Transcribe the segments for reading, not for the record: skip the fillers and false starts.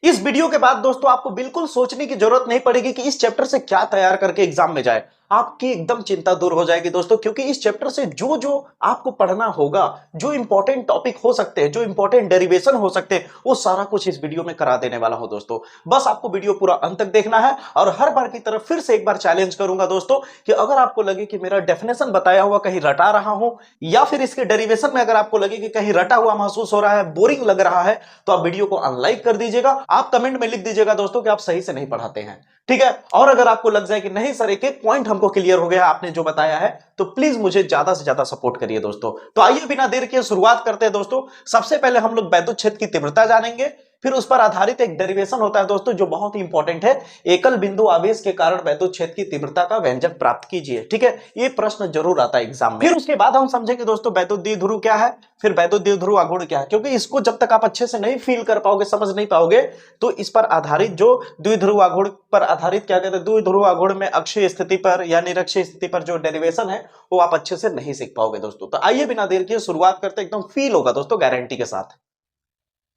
इस वीडियो के बाद दोस्तों आपको बिल्कुल सोचने की जरूरत नहीं पड़ेगी कि इस चैप्टर से क्या तैयार करके एग्जाम में जाए। आपकी एकदम चिंता दूर हो जाएगी दोस्तों, क्योंकि इस चैप्टर से जो जो आपको पढ़ना होगा, जो इंपॉर्टेंट टॉपिक हो सकते हैं, जो इंपॉर्टेंट डेरिवेशन हो सकते हैं, वो सारा कुछ इस वीडियो में करा देने वाला हूं दोस्तों। बस आपको वीडियो पूरा अंत तक देखना है। और हर बार की तरफ फिर से एक बार चैलेंज करूंगा दोस्तों कि अगर आपको लगे कि मेरा डेफिनेशन बताया हुआ कहीं रटा रहा हूं, या फिर इसके डेरिवेशन में अगर आपको लगे कि कहीं रटा हुआ महसूस हो रहा है, बोरिंग लग रहा है, तो आप वीडियो को अनलाइक कर दीजिएगा। आप कमेंट में लिख दीजिएगा दोस्तों कि आप सही से नहीं पढ़ाते हैं, ठीक है। और अगर आपको लग जाए कि नहीं सर, एक एक पॉइंट हमको क्लियर हो गया आपने जो बताया है, तो प्लीज मुझे ज्यादा से ज्यादा सपोर्ट करिए दोस्तों। तो आइए बिना देर के शुरुआत करते हैं दोस्तों। सबसे पहले हम लोग वैद्युत क्षेत्र की तीव्रता जानेंगे, फिर उस पर आधारित एक डेरिवेशन होता है दोस्तों जो बहुत ही इंपॉर्टेंट है। एकल बिंदु आवेश के कारण वैद्युत क्षेत्र की तीव्रता का व्यंजक प्राप्त कीजिए, ठीक है। ये प्रश्न जरूर आता है एग्जाम में। फिर उसके बाद हम समझेंगे दोस्तों वैद्युत द्विध्रुव क्या है, फिर वैद्युत द्विध्रुव आघूर्ण क्या है, क्योंकि इसको जब तक आप अच्छे से नहीं फील कर पाओगे, समझ नहीं पाओगे, तो इस पर आधारित जो द्विध्रुव आघूर्ण पर आधारित क्या कहते हैं, द्विध्रुव आघूर्ण में अक्षीय स्थिति पर या निरक्षीय स्थिति पर जो डेरिवेशन है वो आप अच्छे से नहीं सीख पाओगे दोस्तों। तो आइए बिना देर किए शुरुआत करते, एकदम फील होगा दोस्तों गारंटी के साथ।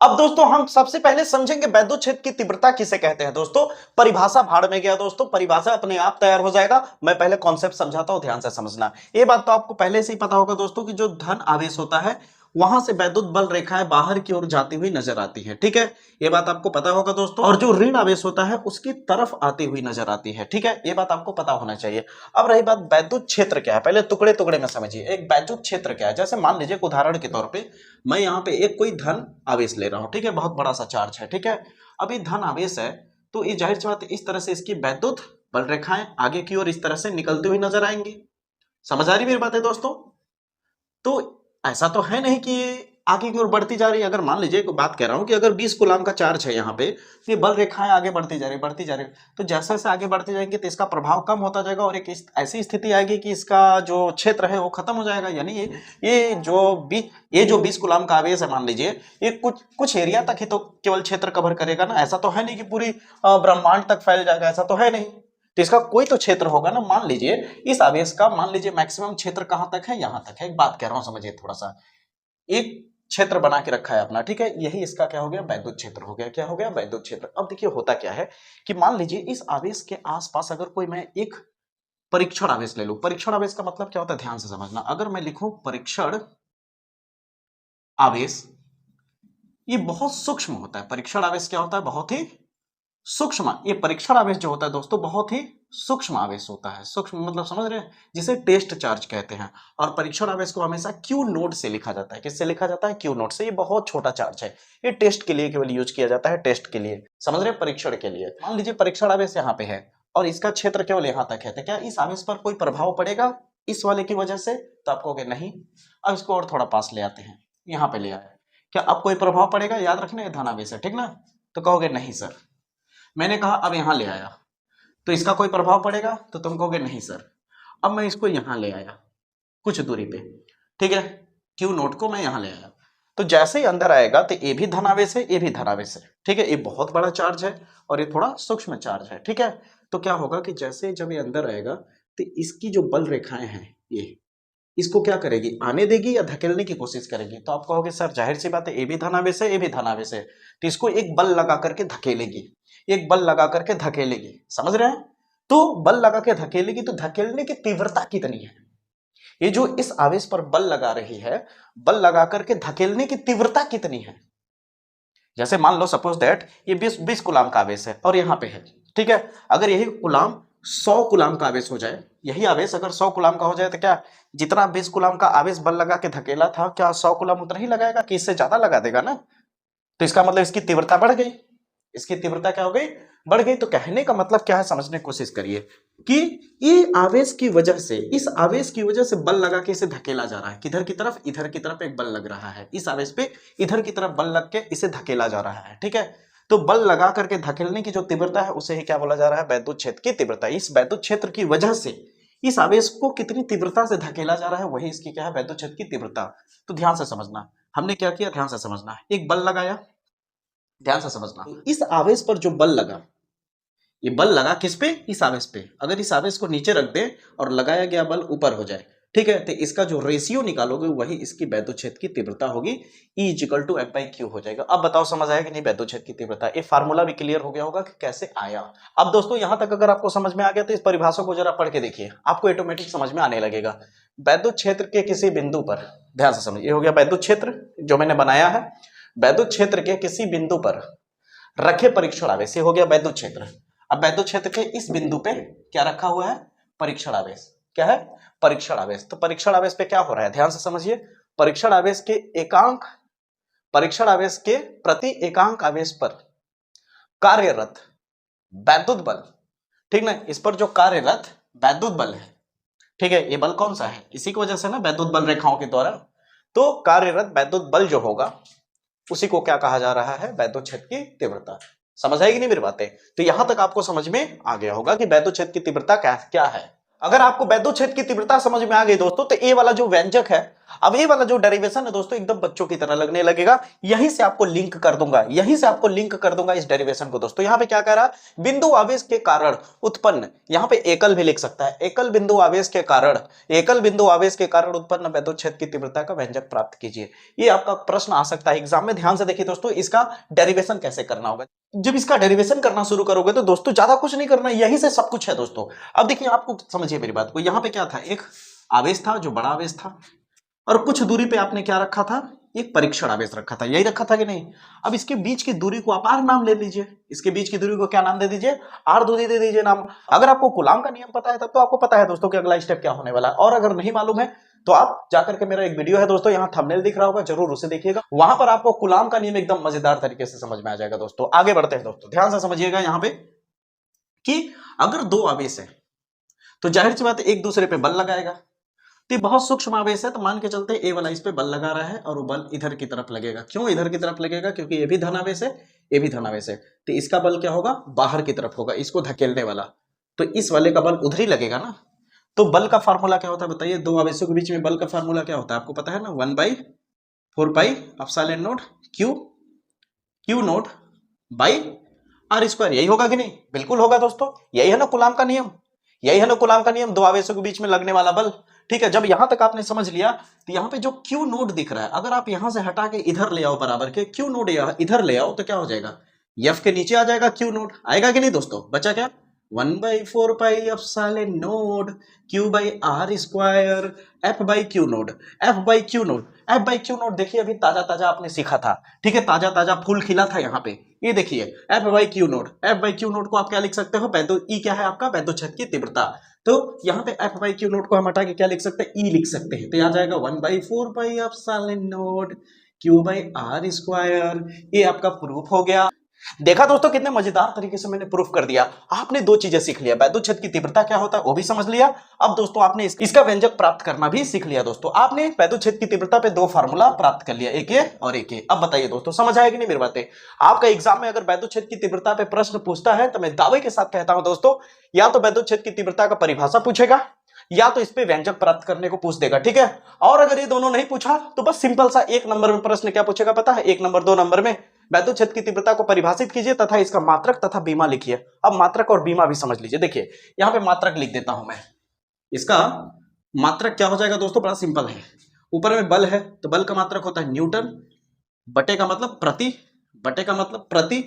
अब दोस्तों हम सबसे पहले समझेंगे वैद्युत क्षेत्र की तीव्रता किसे कहते हैं दोस्तों। परिभाषा भाड़ में गया दोस्तों, परिभाषा अपने आप तैयार हो जाएगा। मैं पहले कॉन्सेप्ट समझाता हूं, ध्यान से समझना। ये बात तो आपको पहले से ही पता होगा दोस्तों कि जो धन आवेश होता है वहां से वैद्युत बल रेखाएं बाहर की ओर जाती हुई नजर आती है, ठीक है। ये बात आपको पता होगा दोस्तों। और जो ऋण आवेश होता है उसकी तरफ आती हुई नजर आती है, ठीक है। ये बात आपको पता होना चाहिए। अब रही बात वैद्युत क्षेत्र क्या है, पहले टुकड़े टुकड़े में समझिए। एक वैद्युत क्षेत्र क्या है, जैसे मान लीजिए उदाहरण के तौर पर मैं यहाँ पे एक कोई धन आवेश ले रहा हूं, ठीक है, बहुत बड़ा सा चार्ज है, ठीक है। अब ये धन आवेश है, तो ये जाहिर सी बात इस तरह से इसकी वैद्युत बल रेखाएं आगे की ओर इस तरह से निकलती हुई नजर आएंगी। समझ आ रही मेरी बात है दोस्तों। तो ऐसा तो है नहीं कि ये आगे की ओर बढ़ती जा रही है। अगर मान लीजिए, बात कह रहा हूं कि अगर 20 कूलाम का चार्ज है यहाँ पे, तो ये बल रेखाएं आगे बढ़ती जा रही बढ़ती जा रही, तो जैसे जैसे आगे बढ़ती जाएंगे तो इसका प्रभाव कम होता जाएगा और एक ऐसी स्थिति आएगी कि इसका जो क्षेत्र है वो खत्म हो जाएगा। यानी ये जो 20 कूलाम का आवेश है, मान लीजिए ये कुछ कुछ एरिया तक ही तो केवल क्षेत्र कवर करेगा ना। ऐसा तो है नहीं कि पूरी ब्रह्मांड तक फैल जाएगा, ऐसा तो है नहीं। तो इसका कोई तो क्षेत्र होगा ना। मान लीजिए इस आवेश का, मान लीजिए मैक्सिमम क्षेत्र कहां तक है, यहां तक है। एक बात कह रहा हूं समझिए थोड़ा सा। एक क्षेत्र बना के रखा है अपना, ठीक है। यही इसका क्या हो गया, वैद्युत क्षेत्र हो गया। क्या हो गया, वैद्युत क्षेत्र। अब देखिए होता क्या है कि मान लीजिए इस आवेश के आसपास अगर कोई मैं एक परीक्षण आवेश ले लूं। परीक्षण आवेश का मतलब क्या होता है, ध्यान से समझना। अगर मैं लिखूं परीक्षण आवेश, ये बहुत सूक्ष्म होता है। परीक्षण आवेश क्या होता है, बहुत ही सूक्ष्म। ये परीक्षण आवेश जो होता है दोस्तों बहुत ही सूक्ष्म आवेश होता है। सूक्ष्म मतलब समझ रहे हैं, जिसे टेस्ट चार्ज कहते हैं। और परीक्षण आवेश को हमेशा क्यू नोड से लिखा जाता है। किससे लिखा जाता है, क्यू नोड से। ये बहुत छोटा चार्ज है, ये टेस्ट के लिए केवल यूज किया जाता है, टेस्ट के लिए, समझ रहे हैं, परीक्षण के लिए। मान लीजिए परीक्षण आवेश यहाँ पे है और इसका क्षेत्र केवल यहाँ तक है, तो क्या इस आवेश पर कोई प्रभाव पड़ेगा इस वाले की वजह से? तो आप कहोगे नहीं। अब इसको और थोड़ा पास ले आते हैं, यहाँ पे ले आए, क्या अब कोई प्रभाव पड़ेगा? याद रखना ये धनावेश है, ठीक ना। तो कहोगे नहीं सर। मैंने कहा अब यहां ले आया, तो इसका कोई प्रभाव पड़ेगा? तो तुम कहोगे नहीं सर। अब मैं इसको यहां ले आया कुछ दूरी पे, ठीक है, क्यू नोट को मैं यहां ले आया। तो जैसे ही अंदर आएगा तो ये भी धनावेश है, ये भी धनावेश है, ठीक है। ये बहुत बड़ा चार्ज है और ये थोड़ा सूक्ष्म चार्ज है, ठीक है। तो क्या होगा कि जैसे जब ये अंदर आएगा तो इसकी जो बल रेखाएं हैं ये इसको क्या करेगी, आने देगी या धकेलने की कोशिश करेगी? तो आप कहोगे सर जाहिर सी बात है, ये भी धनावेश है, ये भी धनावेश है, तो इसको एक बल लगा करके धकेलेगी, एक बल लगा करके धकेलेगी, समझ रहे हैं। तो बल लगा के धकेलेगी, तो धकेलने की तीव्रता कितनी है, ये जो इस आवेश पर बल लगा रही है, बल लगा करके धकेलने की तीव्रता कितनी है? जैसे मान लो सपोज दैट ये 20 कुलाम का आवेश है और यहाँ पे है, ठीक है। अगर यही कुलाम 100 कुलाम का आवेश हो जाए, यही आवेश अगर 100 कुलाम का हो जाए, तो क्या जितना 20 कुलाम का आवेश बल लगा के धकेला था, क्या 100 कुलाम उतना ही लगाएगा कि इससे ज्यादा लगा देगा ना? तो इसका मतलब इसकी तीव्रता बढ़ गई। इसकी तीव्रता क्या हो गई, बढ़ गई। तो कहने का मतलब क्या है, समझने की कोशिश करिए कि ये आवेश की वजह से, इस आवेश की वजह से बल लगा के इसे धकेला जा रहा है। किधर की तरफ, इधर की तरफ एक बल लग रहा है इस आवेश पे, इधर की तरफ बल लग के इसे धकेला जा रहा है, ठीक है। तो बल लगा करके धकेलने की जो तीव्रता है उसे ही क्या बोला जा रहा है, वैद्युत क्षेत्र की तीव्रता। इस वैद्युत क्षेत्र की वजह से इस आवेश को कितनी तीव्रता से धकेला जा रहा है, वही इसकी क्या है, वैद्युत क्षेत्र की तीव्रता। तो ध्यान से समझना, हमने क्या किया, ध्यान से समझना। एक बल लगाया, ध्यान से समझना। इस आवेश पर जो बल लगा, ये बल लगा किस पे, इस आवेश पे। अगर इस आवेश को नीचे रख दे और लगाया गया बल ऊपर हो जाए, ठीक है, तो इसका जो रेशियो निकालोगे वही इसकी वैद्युत की तीव्रता होगी, E = F/Q हो जाएगा। अब बताओ समझ आया कि नहीं वैद्युत की तीव्रता? ये फार्मूला भी क्लियर हो गया होगा कि कैसे आया। अब दोस्तों यहां तक अगर आपको समझ में आ गया तो इस परिभाषा को जरा पढ़ के देखिए, आपको ऑटोमेटिक समझ में आने लगेगा। वैद्युत क्षेत्र के किसी बिंदु पर, ध्यान से समझिए, ये हो गया वैद्युत क्षेत्र जो मैंने बनाया है। वैद्युत क्षेत्र के किसी बिंदु पर रखे परीक्षण आवेश, ये हो गया वैद्युत क्षेत्र। अब वैद्युत क्षेत्र के इस बिंदु पे क्या रखा हुआ है? परीक्षण आवेश। क्या है? परीक्षण आवेश। तो परीक्षण आवेश पे क्या हो रहा है, ध्यान से समझिए। परीक्षण आवेश के एकांक, परीक्षण आवेश के प्रति एकांक आवेश पर कार्यरत वैद्युत बल, ठीक ना, इस पर जो कार्यरत वैद्युत बल है, ठीक है, ये बल कौन सा है? इसी की वजह से ना वैद्युत बल रेखाओं के द्वारा, तो कार्यरत वैद्युत बल जो होगा उसी को क्या कहा जा रहा है? वैद्युत क्षेत्र की तीव्रता। समझ आएगी नहीं मेरी बातें? तो यहां तक आपको समझ में आ गया होगा कि वैद्युत क्षेत्र की तीव्रता क्या है। अगर आपको वैद्युत क्षेत्र की तीव्रता समझ में आ गई दोस्तों, तो ए वाला जो व्यंजक है, अब ये वाला जो डेरिवेशन है दोस्तों एकदम बच्चों की तरह लगने लगेगा। यहीं से आपको लिंक कर दूंगा, यहीं से आपको लिंक कर दूंगा इस डेरिवेशन को। दोस्तों यहां पे क्या कह रहा है? बिंदु आवेश के कारण उत्पन्न, यहां पे एकल भी लिख सकता है, एकल बिंदु आवेश के कारण, एकल बिंदु आवेश के कारण उत्पन्न वैद्युत क्षेत्र की तीव्रता का व्यंजक प्राप्त कीजिए। ये आपका प्रश्न आ सकता है एग्जाम में। ध्यान से देखिए दोस्तों, इसका डेरिवेशन कैसे करना होगा। जब इसका डेरिवेशन करना शुरू करोगे तो दोस्तों ज्यादा कुछ नहीं करना, यहीं से सब कुछ है दोस्तों। अब देखिए, आपको समझिए मेरी बात को, यहां पे क्या था? एक आवेश था जो बड़ा आवेश था, और कुछ दूरी पे आपने क्या रखा था? एक परीक्षण आवेश रखा था, यही रखा था कि नहीं? अब इसके बीच की दूरी को आप आर नाम ले लीजिए, इसके बीच की दूरी को क्या नाम दे दीजिए? आर दूरी दे दीजिए नाम। अगर आपको कूलाम का नियम पता है तब तो आपको पता है दोस्तों कि अगला स्टेप क्या होने वाला है, और अगर नहीं मालूम है तो आप जाकर के, मेरा एक वीडियो है दोस्तों, यहाँ थंबनेल दिख रहा होगा, जरूर उसे देखिएगा, वहां पर आपको कूलाम का नियम एकदम मजेदार तरीके से समझ में आ जाएगा। दोस्तों आगे बढ़ते हैं दोस्तों, ध्यान से समझिएगा यहाँ पे कि अगर दो आवेश है तो जाहिर सी बात है एक दूसरे पे बल लगाएगा। तो बहुत सूक्ष्म आवेश है, तो मान के चलते ए वाला इस पे बल लगा रहा है और वो बल इधर की तरफ लगेगा। क्यों इधर की तरफ लगेगा? क्योंकि ये भी धनावेश है, ये भी धनावेश है, तो इसका बल क्या होगा? बाहर की तरफ होगा, इसको धकेलने वाला। तो इस वाले का बल उधर ही लगेगा ना। तो बल का फार्मूला क्या होता है बताइए? दो आवेशों के बीच में बल का फार्मूला क्या होता है आपको पता है ना? 1/4πε0 q naught by are square. यही होगा कि नहीं? बिल्कुल होगा दोस्तों, यही है ना कूलाम का नियम, यही है ना कूलाम का नियम, दो आवेशों के बीच में लगने वाला बल। ठीक है, जब यहां तक आपने समझ लिया तो यहां पे जो क्यू नोड दिख रहा है, अगर आप यहां से हटा के इधर ले आओ बराबर के, क्यू नोड इधर ले आओ तो क्या हो जाएगा? एफ के नीचे आ जाएगा क्यू नोड, आएगा कि नहीं दोस्तों? बचा क्या? 1/4πε0 Q/r² F/Q node, F/Q node, F/Q node. देखिए अभी ताजा ताजा आपने सीखा था, ठीक है, ताजा ताजा फूल खिला था यहाँ पे। ये देखिए F/Q नोड, F/Q नोड को आप क्या लिख सकते हो? ई क्या है आपका? वैद्युत क्षेत्र की तीव्रता। तो यहाँ पे F/Q नोड को हम हटा के क्या लिख सकते हैं? ई लिख सकते हैं, तो यहाँ जाएगा 1/4πε0 Q/r²। ये आपका प्रूफ हो गया। देखा दोस्तों कितने मजेदार तरीके से मैंने प्रूफ कर दिया। आपने दो चीजें सीख लिया, वैद्युत क्षेत्र की तीव्रता क्या होता है वो भी समझ लिया। अब दोस्तों आपने इसका व्यंजक प्राप्त करना भी सीख लिया। दोस्तों आपने वैद्युत क्षेत्र की तीव्रता पे दो फार्मूला प्राप्त कर लिया, एक ये और एक ये। अब बताइए दोस्तों समझ आएगी नहीं मेरी बातें? आपका एग्जाम में अगर वैद्युत क्षेत्र की तीव्रता पे प्रश्न पूछता है तो मैं दावे के साथ कहता हूं दोस्तों, या तो वैद्युत क्षेत्र की तीव्रता का परिभाषा पूछेगा या तो इस पे व्यंजक प्राप्त करने को पूछ देगा, ठीक है। और अगर ये दोनों नहीं पूछा तो बस सिंपल सा एक नंबर में प्रश्न क्या पूछेगा पता है? एक नंबर, दो नंबर में वैद्युत क्षेत्र की तीव्रता को परिभाषित कीजिए तथा इसका मात्रक तथा बीमा लिखिए। अब मात्रक और बीमा भी समझ लीजिए। देखिए यहां पे मात्रक लिख देता हूं मैं, इसका मात्रक क्या हो जाएगा दोस्तों? बड़ा सिंपल है, ऊपर में बल है तो बल का मात्रक होता है न्यूटन, बटे का मतलब प्रति, बटे का मतलब प्रति,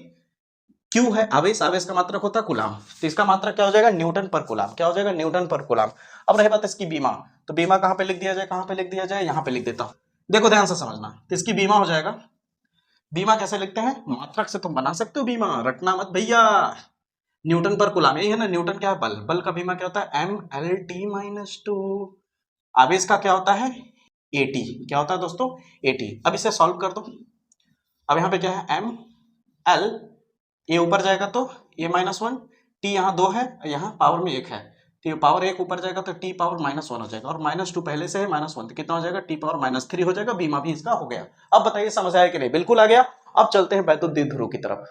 क्यू है आवेश, आवेश का मात्रक होता है कूलाम, तो इसका मात्रक क्या हो जाएगा? न्यूटन पर कूलाम। क्या हो जाएगा? न्यूटन पर कूलाम। अब रही बात इसकी बीमा, तो बीमा कहां पे लिख दिया जाए? कहां पे लिख दिया जाए? यहां पे लिख देता हूं, देखो ध्यान से समझना। तो इसकी बीमा हो जाएगा, बीमा कैसे लिखते हैं? मात्रक से तुम बना सकते हो बीमा, रटना मत भैया। न्यूटन पर कूलाम, यही है ना, न्यूटन क्या है? बल, बल का बीमा क्या होता है? mLt-2। आवेश का क्या होता है? at। क्या होता है दोस्तों? at। अब इसे सॉल्व कर दो। अब यहाँ पे क्या है? ml, ये ऊपर जाएगा तो a-1, t यहाँ 2 है, यहाँ पावर में 1 है, तो पावर 1 ऊपर जाएगा तो t पावर -1 हो जाएगा, और -2 पहले से है, -1 तो कितना हो जाएगा? t पावर -3 हो जाएगा। बीमा भी इसका हो गया। अब बताइए समझ आया कि नहीं? बिल्कुल आ गया। अब चलते हैं वैद्युत द्विध्रुव की तरफ।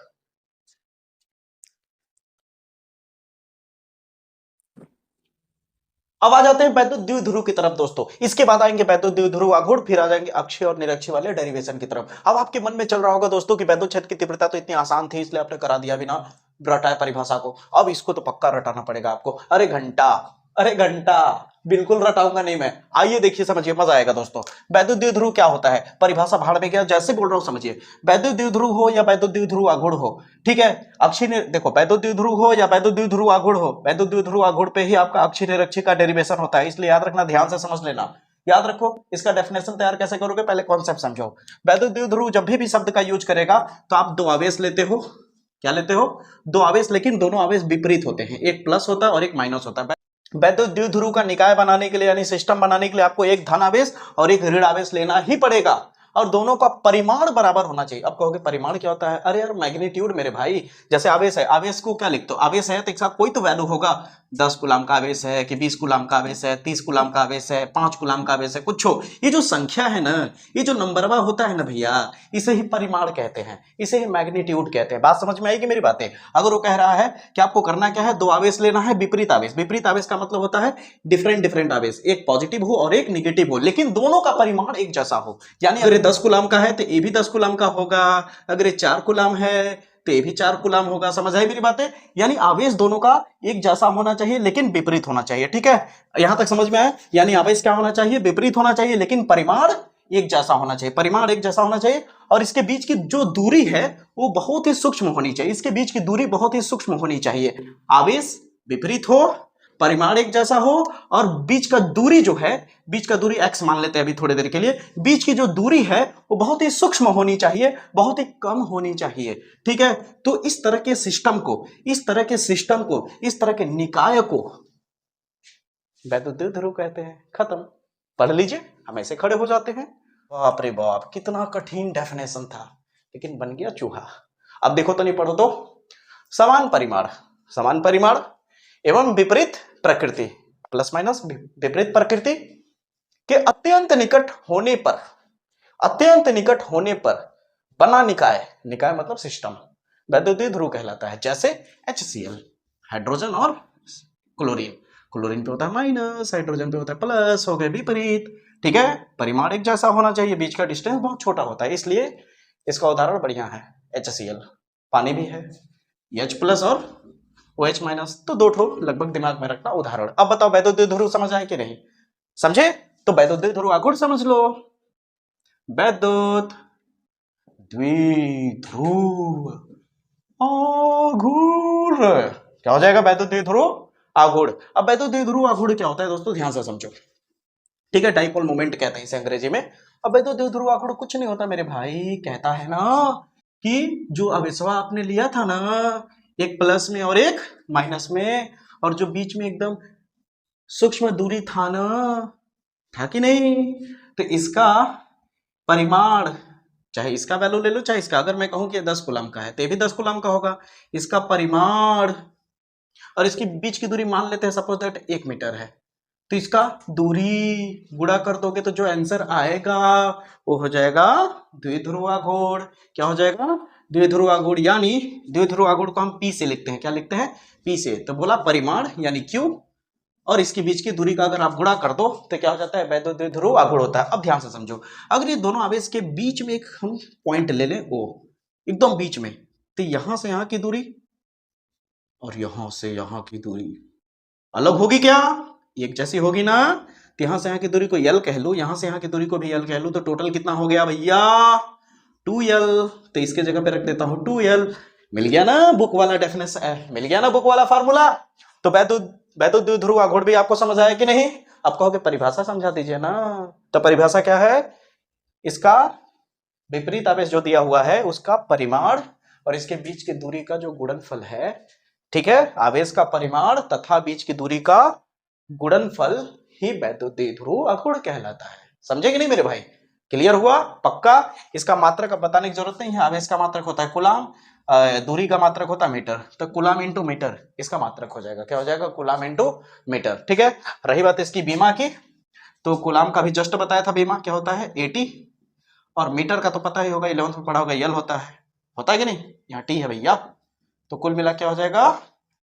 अब आ जाते हैं वैद्युत द्विध्रुव की तरफ दोस्तों। इसके बाद आएंगे वैद्युत द्विध्रुव आघूर्ण, फिर आ जाएंगे अक्षीय और निरक्षीय वाले डेरिवेशन की तरफ। अब आपके मन में चल रहा होगा दोस्तों कि वैद्युत क्षेत्र की तीव्रता तो इतनी आसान थी इसलिए आपने करा दिया बिना रटाए परिभाषा को, अब इसको तो पक्का रटाना पड़ेगा आपको। अरे घंटा, अरे घंटा, बिल्कुल रटाऊंगा नहीं मैं। आइए देखिए समझिए, मजा आएगा दोस्तों। वैद्युत द्विध्रुव क्या होता है, परिभाषा भाड़ में गया, जैसे बोल रहा हूं समझिए। वैद्युत द्विध्रुव हो या वैद्युत द्विध्रुव आघूर्ण हो, ठीक है, अक्षीय देखो वैद्युत द्विध्रुव हो या वैद्युत द्विध्रुव आघूर्ण हो, वैद्युत द्विध्रुव आघूर्ण पे ही आपका अक्षीय निरक्षीय का डेरिवेशन होता है, इसलिए याद रखना, ध्यान से समझ लेना। याद रखो, इसका डेफिनेशन तैयार कैसे करोगे, पहले कॉन्सेप्ट समझो। वैद्युत द्विध्रुव जब भी शब्द का यूज करेगा तो आप दो आवेश लेते हो, क्या लेते हो, दो आवेश, लेकिन दोनों आवेश विपरीत होते हैं, एक प्लस होता है और एक माइनस होता है। वैद्युत द्विध्रुव का निकाय बनाने के लिए यानी सिस्टम बनाने के लिए आपको एक धन आवेश और एक ऋण आवेश लेना ही पड़ेगा, और दोनों का परिमाण बराबर होना चाहिए। अब कहोगे परिमाण क्या होता है, अरे यार मैग्नीट्यूड मेरे भाई, जैसे आवेश है, आवेश को क्या लिखते हो, आवेश है तो एक साथ कोई तो वैल्यू होगा, 10 कूलम का आवेश है कि 20 कूलम का आवेश है, 30 कूलम का आवेश है, 5 कूलम का आवेश है, कुछ हो, ये जो संख्या है ना, ये जो नंबरवा होता है ना भैया, इसे ही परिमाण कहते हैं, इसे ही मैग्नीट्यूड कहते हैं। बात समझ में आएगी मेरी बातें। अगर वो कह रहा है कि आपको करना क्या है, दो आवेश लेना है विपरीत आवेश, विपरीत आवेश का मतलब होता है डिफरेंट डिफरेंट आवेश, एक पॉजिटिव हो और एक निगेटिव हो, लेकिन दोनों का परिमाण एक जैसा हो। यानी अगर 10 कूलम का है तो ये भी 10 कूलम का होगा, अगर ये 4 कूलम है तो ये भी 4 कूलम होगा। समझ आई मेरी बातें, यानी आवेश दोनों का एक जैसा होना चाहिए लेकिन विपरीत होना चाहिए, ठीक है, यहां तक समझ में आया। यानी आवेश क्या होना चाहिए, विपरीत होना चाहिए, लेकिन परिमाण एक जैसा होना चाहिए, परिमाण एक जैसा होना चाहिए, और इसके बीच की जो दूरी है वो बहुत ही सूक्ष्म होनी चाहिए, इसके बीच की दूरी बहुत ही सूक्ष्म होनी चाहिए। आवेश विपरीत हो, परिमाण एक जैसा हो, और बीच का दूरी जो है, बीच का दूरी x मान लेते हैं अभी थोड़ी देर के लिए, बीच की जो दूरी है वो बहुत ही सूक्ष्म होनी चाहिए, बहुत ही कम होनी चाहिए, ठीक है। तो इस तरह के सिस्टम को, इस तरह के सिस्टम को, इस तरह के निकाय को वैद्युत द्विध्रुव कहते हैं। खत्म, पढ़ लीजिए, हम ऐसे खड़े हो जाते हैं। बाप रे बाप, कितना कठिन डेफिनेशन था, लेकिन बन गया चूहा। अब देखो तो नहीं, पढ़ो तो, समान परिमाण, समान परिमाण एवं विपरीत प्रकृति, प्लस माइनस विपरीत प्रकृति के अत्यंत निकट होने पर, अत्यंत निकट होने पर बना निकाय, निकाय मतलब सिस्टम, वैद्युत द्विध्रुव कहलाता है। जैसे HCl, हाइड्रोजन और क्लोरीन, क्लोरीन पे होता है माइनस, हाइड्रोजन पे होता है प्लस, हो गए विपरीत, ठीक है। परिमाण एक जैसा होना चाहिए, बीच का डिस्टेंस बहुत छोटा होता है, इसलिए इसका उदाहरण बढ़िया है HCl, पानी भी है, H प्लस और OH माइनस, तो दो ठो लगभग दिमाग में रखना उदाहरण। अब बताओ वैद्युत द्विध्रुव समझ आए कि नहीं, समझे, तो वैद्युत द्विध्रुव आघूर्ण समझ लो, वैद्युत द्विध्रुव आघूर्ण क्या हो जाएगा, वैद्युत द्विध्रुव आघूर्ण। अब वैद्युत द्विध्रुव आघूर्ण क्या होता है दोस्तों, ध्यान से समझो, ठीक है, डाइपोल मोमेंट कहते हैं इसे अंग्रेजी में। अब वैद्युत द्विध्रुव आघूर्ण कुछ नहीं होता मेरे भाई, कहता है ना कि जो आवेशवा आपने लिया था ना, एक प्लस में और एक माइनस में, और जो बीच में एकदम सूक्ष्म दूरी था ना, था कि नहीं, तो इसका परिमाण, चाहे इसका वैल्यू ले लो चाहे इसका, अगर मैं कहूं कि 10 कूलम का है तो ये भी 10 कूलम का होगा, इसका परिमाण, और इसकी बीच की दूरी मान लेते हैं सपोज दैट 1 मीटर है, तो इसका दूरी गुणा कर दोगे तो जो आंसर आएगा वो हो जाएगा द्विध्रुव आघूर्ण। क्या हो जाएगा, द्विध्रुव आघूर्ण, यानी द्विध्रुव आघूर्ण को हम P से लिखते हैं, क्या लिखते हैं, P से, तो बोला परिमाण यानी Q, और इसके बीच की दूरी का अगर आप गुणा कर दो तो क्या हो जाता है, वैद्युत द्विध्रुव आघूर्ण होता है। अब ध्यान से समझो, अगर ये दोनों आवेश के बीच में एक हम पॉइंट ले लें, ओ एकदम बीच में, तो यहां से यहां की दूरी और यहां से यहां की दूरी अलग होगी क्या, एक जैसी होगी ना, तो यहां से यहां की दूरी को L कह लो, यहां से यहां की दूरी को भी L कह लो, तो टोटल कितना हो गया भैया 2L, तो इसके जगह पे रख देता हूं 2L। मिल गया ना बुक वाला डेफिनेशन, मिल गया ना बुक वाला फार्मूला। तो वैद्युत द्विध्रुव आघूर्ण भी आपको समझ आया कि नहीं, आप कहोगे परिभाषा समझा दीजिए ना, तो परिभाषा क्या है, इसका विपरीत आवेश जो दिया हुआ है उसका परिमाण और इसके बीच की दूरी का जो गुणनफल है, ठीक है, आवेश का परिमाण तथा बीच की दूरी का गुणनफल ही वैद्युत द्विध्रुव आघूर्ण कहलाता है। समझे कि नहीं मेरे भाई, क्लियर हुआ, पक्का। इसका मात्रक बताने की जरूरत नहीं है, आवेश का मात्रक होता है कूलम, दूरी का मात्रक होता है मीटर, तो कूलम इंटू मीटर इसका मात्रक हो जाएगा, क्या हो जाएगा, कूलम इंटू मीटर, ठीक है। रही बात इसकी बीमा की, तो कूलम का भी जस्ट बताया था, बीमा क्या होता है 80, और मीटर का तो पता ही होगा, 11th में पढ़ा होगा, यल होता है कि नहीं, यहाँ टी है भैया, तो कुल मिला क्या हो जाएगा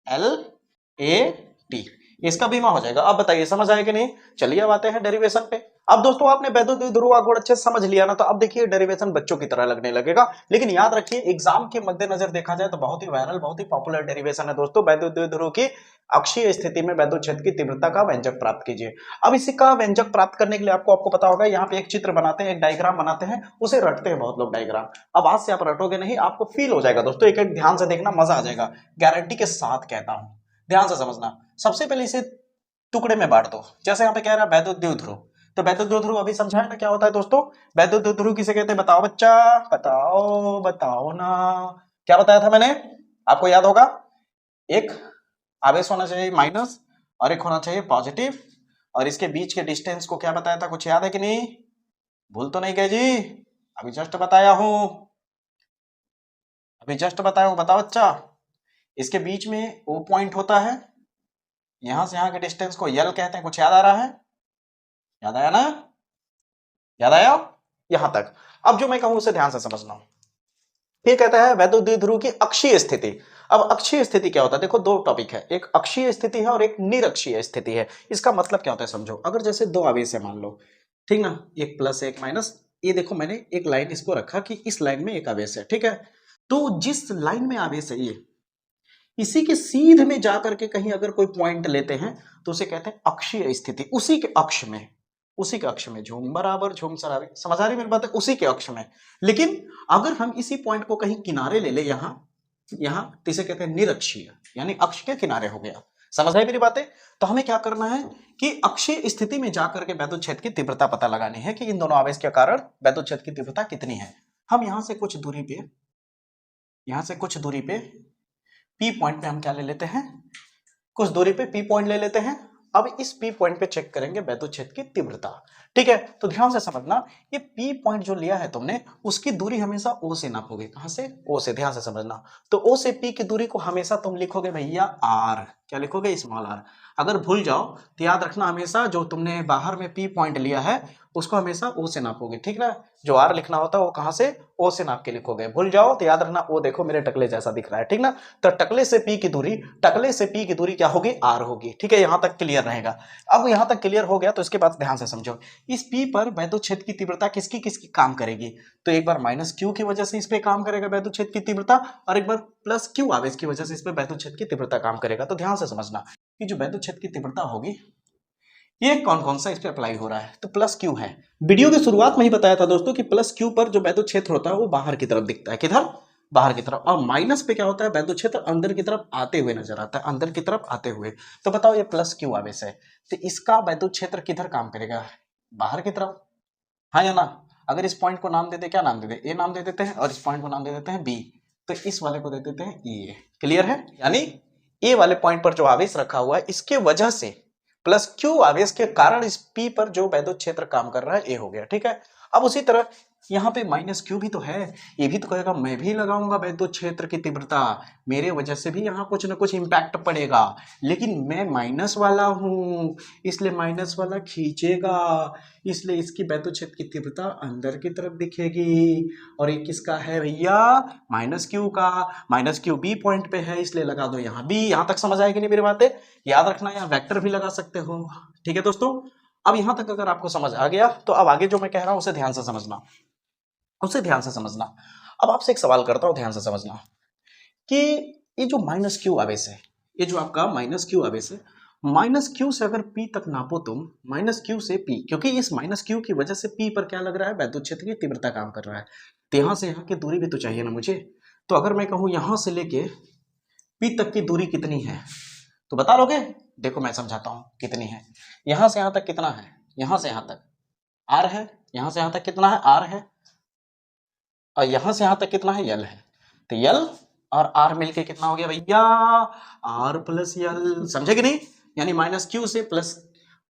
LAT, इसका बीमा हो जाएगा। अब बताइए समझ आया कि नहीं, चलिए अब आते हैं डेरिवेशन पे। अब दोस्तों आपने वैद्युत द्विध्रुव आघूर्ण अच्छे से समझ लिया ना, तो अब देखिए डेरिवेशन बच्चों की तरह लगने लगेगा, लेकिन याद रखिए एग्जाम के मद्देनजर देखा जाए तो बहुत ही वायरल, बहुत ही पॉपुलर डेरिवेशन है दोस्तों। वैद्युत द्विध्रुव की अक्षीय स्थिति में वैद्युत क्षेत्र की तीव्रता का व्यंजक प्राप्त कीजिए। अब इसी का व्यंजक प्राप्त करने के लिए आपको पता होगा, यहाँ पे एक चित्र बनाते हैं, एक डायग्राम बनाते हैं, उसे रटते हैं बहुत लोग डायग्राम। अब आज से आप रटोगे नहीं, आपको फील हो जाएगा दोस्तों, एक एक ध्यान से देखना, मजा आ जाएगा, गारंटी के साथ कहता हूं, ध्यान से समझना। सबसे पहले इसे टुकड़े में बांट दो, जैसे यहाँ पे कह रहा है वैद्युत द्विध्रुव, तो वैद्युत द्विध्रुव अभी समझाया ना क्या होता है दोस्तों। वैद्युत द्विध्रुव किसे कहते हैं, बताओ बच्चा, बताओ बताओ ना, क्या बताया था मैंने, आपको याद होगा, एक आवेश होना चाहिए माइनस और एक होना चाहिए पॉजिटिव, और इसके बीच के डिस्टेंस को क्या बताया था, कुछ याद है कि नहीं, भूल तो नहीं गए जी, अभी जस्ट बताया हूं, अभी जस्ट बताया हूं, बताओ बच्चा। इसके बीच में ओ पॉइंट होता है, यहां से यहां के डिस्टेंस को यल कहते हैं, कुछ याद आ रहा है, याद आया ना, याद आया यहां तक। अब जो मैं कहूं उसे ध्यान से समझना। फिर कहता है वैद्युत द्विध्रुव की अक्षीय स्थिति। अब अक्षीय स्थिति क्या होता है, देखो दो टॉपिक है, एक अक्षीय स्थिति है और एक निरक्षीय स्थिति है। इसका मतलब क्या होता है समझो, अगर जैसे दो आवेश है मान लो, ठीक ना, एक प्लस एक माइनस, ये देखो मैंने एक लाइन इसको रखा कि इस लाइन में एक आवेश है, ठीक है, तो जिस लाइन में आवेश है ये, इसी के सीध में जाकर के कहीं अगर कोई पॉइंट लेते हैं तो उसे कहते हैं अक्षीय स्थिति, उसी के अक्ष में, उसी के अक्ष में, झूम बराबर झूम सराबे, समझ आ रही मेरी बात है, उसी के अक्ष में। लेकिन अगर हम इसी पॉइंट को कहीं किनारे ले ले, यहां यहां, तो इसे कहते हैं निरक्षीय, यानी अक्ष के किनारे हो गया, समझ आई मेरी बातें। तो हमें क्या करना है कि अक्षीय स्थिति में जाकर के वैद्युत क्षेत्र की तीव्रता पता लगानी है कि इन दोनों आवेश के कारण वैद्युत क्षेत्र की तीव्रता कितनी है। हम यहां से कुछ दूरी पे, यहां से कुछ दूरी पे पी पॉइंट पे हम क्या ले लेते हैं, कुछ दूरी पे पी पॉइंट ले लेते हैं। अब इस पी पॉइंट पे चेक करेंगे वैद्युत क्षेत्र की तीव्रता, ठीक है। तो ध्यान से समझना, ये पी पॉइंट जो लिया है तुमने, उसकी दूरी हमेशा ओ से नापोगे, कहां से, ओ से, ध्यान से समझना। तो ओ से पी की दूरी को हमेशा तुम लिखोगे भैया आर, क्या लिखोगे, स्मॉल आर। अगर भूल जाओ तो याद रखना, हमेशा जो तुमने बाहर में पी पॉइंट लिया है उसको हमेशा ओ से नापोगे, ठीक ना। जो आर लिखना होता है वो कहां से, ओ से नाप के लिखोगे। भूल जाओ तो याद रखना, ओ देखो मेरे टकले जैसा दिख रहा है, ठीक ना। तो टकले से पी की दूरी, टकले से पी की दूरी क्या होगी, आर होगी, ठीक है, यहां तक क्लियर रहेगा। अब यहां तक क्लियर हो गया तो इसके बाद ध्यान से समझो, इस पी पर वैद्युत क्षेत्र की तीव्रता किसकी किसकी काम करेगी। तो एक बार माइनस क्यू की वजह से इस पे काम करेगा वैद्युत क्षेत्र की तीव्रता, और एक बार प्लस क्यू आवेश की वजह से इस पे वैद्युत क्षेत्र की तीव्रता काम करेगा। तो ध्यान से समझना कि जो वैद्युत क्षेत्र की तीव्रता होगी, ये कौन कौन सा इस पे अप्लाई हो रहा है, तो प्लस क्यू है। वीडियो की शुरुआत में ही बताया था दोस्तों कि प्लस क्यू पर जो वैद्युत क्षेत्र होता है वो बाहर की तरफ दिखता है, किधर, बाहर की तरफ। और माइनस पे क्या होता है, वैद्युत क्षेत्र अंदर की तरफ आते हुए नजर आता है, अंदर की तरफ आते हुए। तो बताओ ये प्लस क्यू आवेश है, तो इसका वैद्युत क्षेत्र किधर काम करेगा, बाहर की तरफ, हाँ या ना। अगर इस पॉइंट को नाम दे दे, क्या नाम दे दे, ए नाम दे देते हैं, और इस पॉइंट को नाम दे देते हैं बी, तो इस वाले को दे देते हैं ए, क्लियर है। यानी ए वाले पॉइंट पर जो आवेश रखा हुआ है, इसके वजह से प्लस क्यू आवेश के कारण इस पी पर जो वैद्युत क्षेत्र काम कर रहा है, ए हो गया, ठीक है। अब उसी तरह यहाँ पे माइनस क्यू भी तो है, ये भी तो कहेगा मैं भी लगाऊंगा वैद्युत क्षेत्र की तीव्रता, मेरे वजह से भी यहाँ कुछ ना कुछ इंपैक्ट पड़ेगा, लेकिन मैं माइनस वाला हूं, इसलिए माइनस वाला खींचेगा, इसलिए इसकी वैद्युत क्षेत्र की तीव्रता अंदर की तरफ दिखेगी। और ये किसका है भैया, माइनस क्यू का, माइनस क्यू बी पॉइंट पे है, इसलिए लगा दो यहाँ बी। यहां तक समझ आएगी नहीं मेरी बातें, याद रखना, यहाँ वेक्टर भी लगा सकते हो, ठीक है दोस्तों। अब यहां तक अगर आपको समझ आ गया तो अब आगे जो मैं कह रहा हूं उसे ध्यान से समझना, उसे ध्यान से समझना। अब आपसे एक सवाल करता हूं, ध्यान से समझना कि ये जो माइनस क्यू आवेश है, ये जो आपका माइनस क्यू आवेश है, माइनस क्यू से अगर पी तक नापो तुम, माइनस क्यू से पी, क्योंकि इस माइनस क्यू की वजह से पी पर क्या लग रहा है, वैद्युत क्षेत्र की तीव्रता काम कर रहा है, तो यहां से यहां की दूरी भी तो चाहिए ना मुझे। तो अगर मैं कहूं यहां से लेके पी तक की दूरी कितनी है, तो बता लोगे, देखो मैं समझाता हूं कितनी है। यहां से यहां तक कितना है, यहां से यहां तक आर है, यहां से यहां तक कितना है, आर है, और यहां से यहां तक कितना है, यल है। तो यल और आर मिलके कितना हो गया भैया, आर प्लस यल, समझे कि नहीं। यानी माइनस क्यू से प्लस,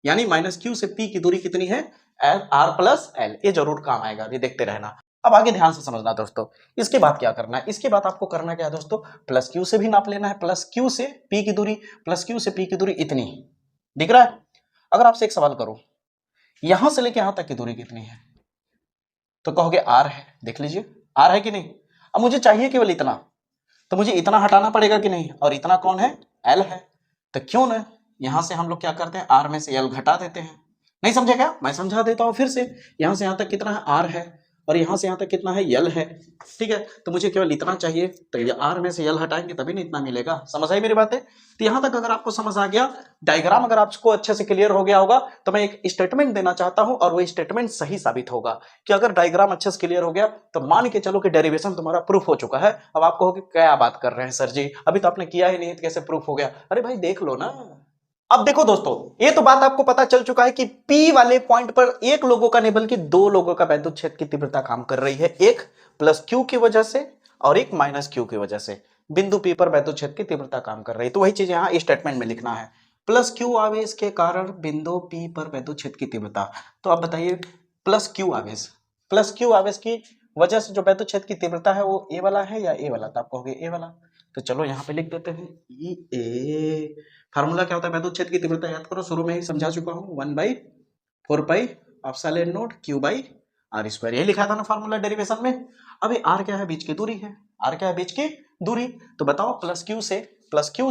यानी माइनस क्यू से पी की दूरी कितनी है, एल, आर प्लस एल। ये जरूर काम आएगा, ये देखते रहना। अब आगे ध्यान से समझना दोस्तों, इसके बाद क्या करना है, इसके बाद आपको करना क्या है दोस्तों, प्लस क्यू से भी नाप लेना है, प्लस क्यू से पी की दूरी, प्लस क्यू से पी की दूरी इतनी दिख रहा है। अगर आपसे एक सवाल करो, यहां से लेके यहां तक की दूरी कितनी है, तो कहोगे आर है, देख लीजिए आर है कि नहीं। अब मुझे चाहिए केवल इतना, तो मुझे इतना हटाना पड़ेगा कि नहीं, और इतना कौन है, एल है। तो क्यों ना यहां से हम लोग क्या करते हैं, आर में से एल घटा देते हैं, नहीं समझे क्या? मैं समझा देता हूं फिर से। यहां से यहां तक कितना है? आर है, और यहां से यहां तक कितना है? यल है। ठीक है, तो मुझे केवल इतना चाहिए, तो ये आर में से यल हटाएंगे तभी ना इतना मिलेगा। समझ आई मेरी बातें? तो यहां तक अगर आपको समझ आ गया, डायग्राम अगर आपको अच्छे से क्लियर हो गया होगा, तो मैं एक स्टेटमेंट देना चाहता हूं, और वो स्टेटमेंट सही साबित होगा कि अगर डायग्राम अच्छे से क्लियर हो गया तो मान के चलो कि डेरिवेशन तुम्हारा प्रूफ हो चुका है। अब आप कहोगे क्या बात कर रहे हैं सर जी, अभी तो आपने किया ही नहीं तो कैसे प्रूफ हो गया? अरे भाई देख लो ना। अब देखो दोस्तों, ये तो बात आपको पता चल चुका है कि P वाले पॉइंट पर एक लोगों का नहीं बल्कि दो लोगों का वैद्युत क्षेत्र की तीव्रता काम कर रही है, एक प्लस Q की वजह से और एक माइनस Q की वजह से। बिंदु P पर वैद्युत क्षेत्र की तीव्रता काम कर रही है, तो वही चीज यहां स्टेटमेंट में लिखना है। प्लस Q आवेश के कारण बिंदु P पर वैद्युत क्षेत्र की तीव्रता। तो अब बताइए, प्लस Q आवेश की वजह से जो वैद्युत क्षेत्र की तीव्रता है वो ए वाला है या ए वाला? तो आप कहोगे ए वाला। तो चलो यहाँ पे लिख देते हैं ई ए। फार्मूला क्या होता है वैद्युत क्षेत्र की तीव्रता? याद करो, शुरू में ही समझा चुका हूँ, 1/4 pi epsilon nought Q by are square. यही लिखा था ना फार्मूला डेरिवेशन में। अब आर क्या है? बीच की दूरी है। आर क्या है? बीच की दूरी। तो बताओ प्लस क्यू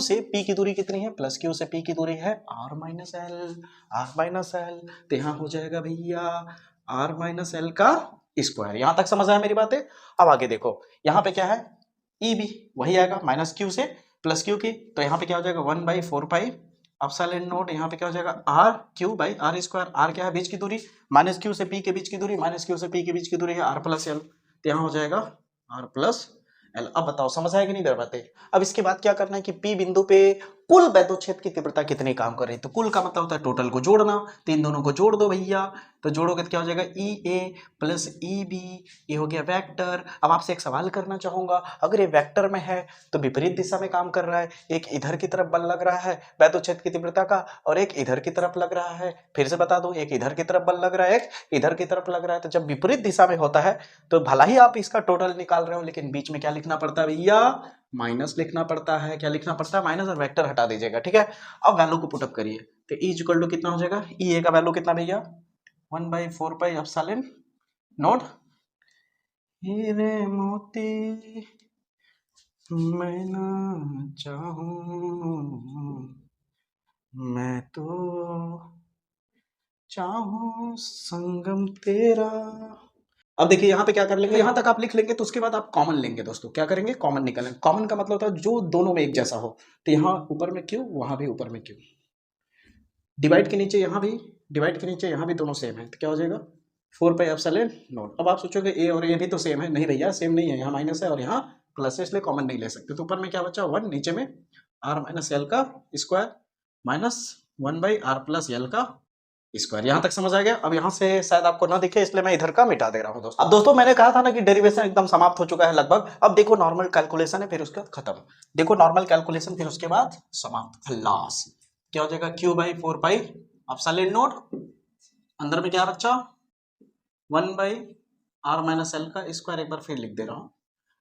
से P की दूरी कितनी है? प्लस क्यू से P की दूरी है आर माइनस एल। तो यहाँ हो जाएगा भैया आर माइनस एल का स्क्वायर। यहां तक समझ आया मेरी बातें? अब आगे देखो, यहाँ पे क्या है? ई बी वही आएगा माइनस क्यू से प्लस क्यू की, तो यहाँ पे क्या हो जाएगा 1/4 पाई एप्सिलॉन नॉट, यहाँ पे क्या हो जाएगा R Q by are square. R क्या है? बीच की दूरी। माइनस क्यू से पी के बीच की दूरी, माइनस क्यू से पी के बीच की दूरी है आर प्लस एल, तो यहाँ हो जाएगा आर प्लस एल। अब बताओ समझ आएगी नहीं मेरी बातें? अब इसके बाद क्या करना है कि पी बिंदु पे कुल वैद्युत क्षेत्र की तीव्रता कितनी काम कर रही है, तो कुल का मतलब होता है टोटल को जोड़ना। तो इन दोनों को जोड़ दो भैया, तो जोड़ोगे तो क्या हो जाएगा ई ए प्लस ई बी, ये हो गया वेक्टर। अब आपसे एक सवाल करना चाहूंगा, अगर ये वेक्टर में है तो विपरीत दिशा में काम कर रहा है, एक इधर की तरफ बल लग रहा है वैद्युत क्षेत्र की तीव्रता का, और एक इधर की तरफ लग रहा है। फिर से बता दो, एक इधर की तरफ बल लग रहा है, एक इधर की तरफ लग रहा है। तो जब विपरीत दिशा में होता है तो भला ही आप इसका टोटल निकाल रहे हो, लेकिन बीच में क्या लिखना पड़ता है भैया? माइनस लिखना पड़ता है। क्या लिखना पड़ता है? माइनस, और वेक्टर हटा दीजिएगा। ठीक है, अब वैल्यू को पुटअप करिए, तो ई इक्वल टू कितना हो जाएगा? ई ए का वैल्यू कितना भैया? 1/4 पाई एप्सिलॉन नॉट। हीरे मोती मैं ना चाहूं, मैं तो चाहूं संगम तेरा। अब देखिए यहाँ पे क्या कर लेंगे, यहाँ तक आप लिख लेंगे तो उसके बाद आप कॉमन लेंगे दोस्तों। क्या करेंगे? कॉमन निकालेंगे। कॉमन का मतलब होता है जो दोनों में एक जैसा हो। तो यहाँ ऊपर में क्यों, वहां भी ऊपर में क्यों, डिवाइड के नीचे यहाँ भी, डिवाइड के नीचे यहाँ भी दोनों सेम है, तो क्या हो जाएगा 4 पाई एप्सिलॉन नॉट। अब आप सोचोगे ए और ए भी तो सेम है, नहीं भैया सेम नहीं है, यहाँ माइनस है और यहाँ प्लस है, इसलिए कॉमन नहीं ले सकते। तो ऊपर में क्या बचा 1, नीचे में आर माइनस एल का square minus 1/r plus L का स्क्वायर। यहां तक समझ आ गया? अब यहां से शायद आपको ना दिखे, इसलिए मैं इधर का मिटा दे रहा हूं दोस्तों। अब दोस्तों मैंने कहा था ना कि डेरिवेशन एकदम समाप्त हो चुका है लगभग। अब देखो नॉर्मल कैलकुलेशन है, फिर उसका खत्म। देखो नॉर्मल कैलकुलेशन, फिर उसके बाद समाप्त, खल्लास। क्या हो जाएगा? Q/4 पाई एप्सिलॉन नॉट, अंदर में क्या बचा 1/r माइनस एल का स्क्वायर। एक बार फिर लिख दे रहा हूं,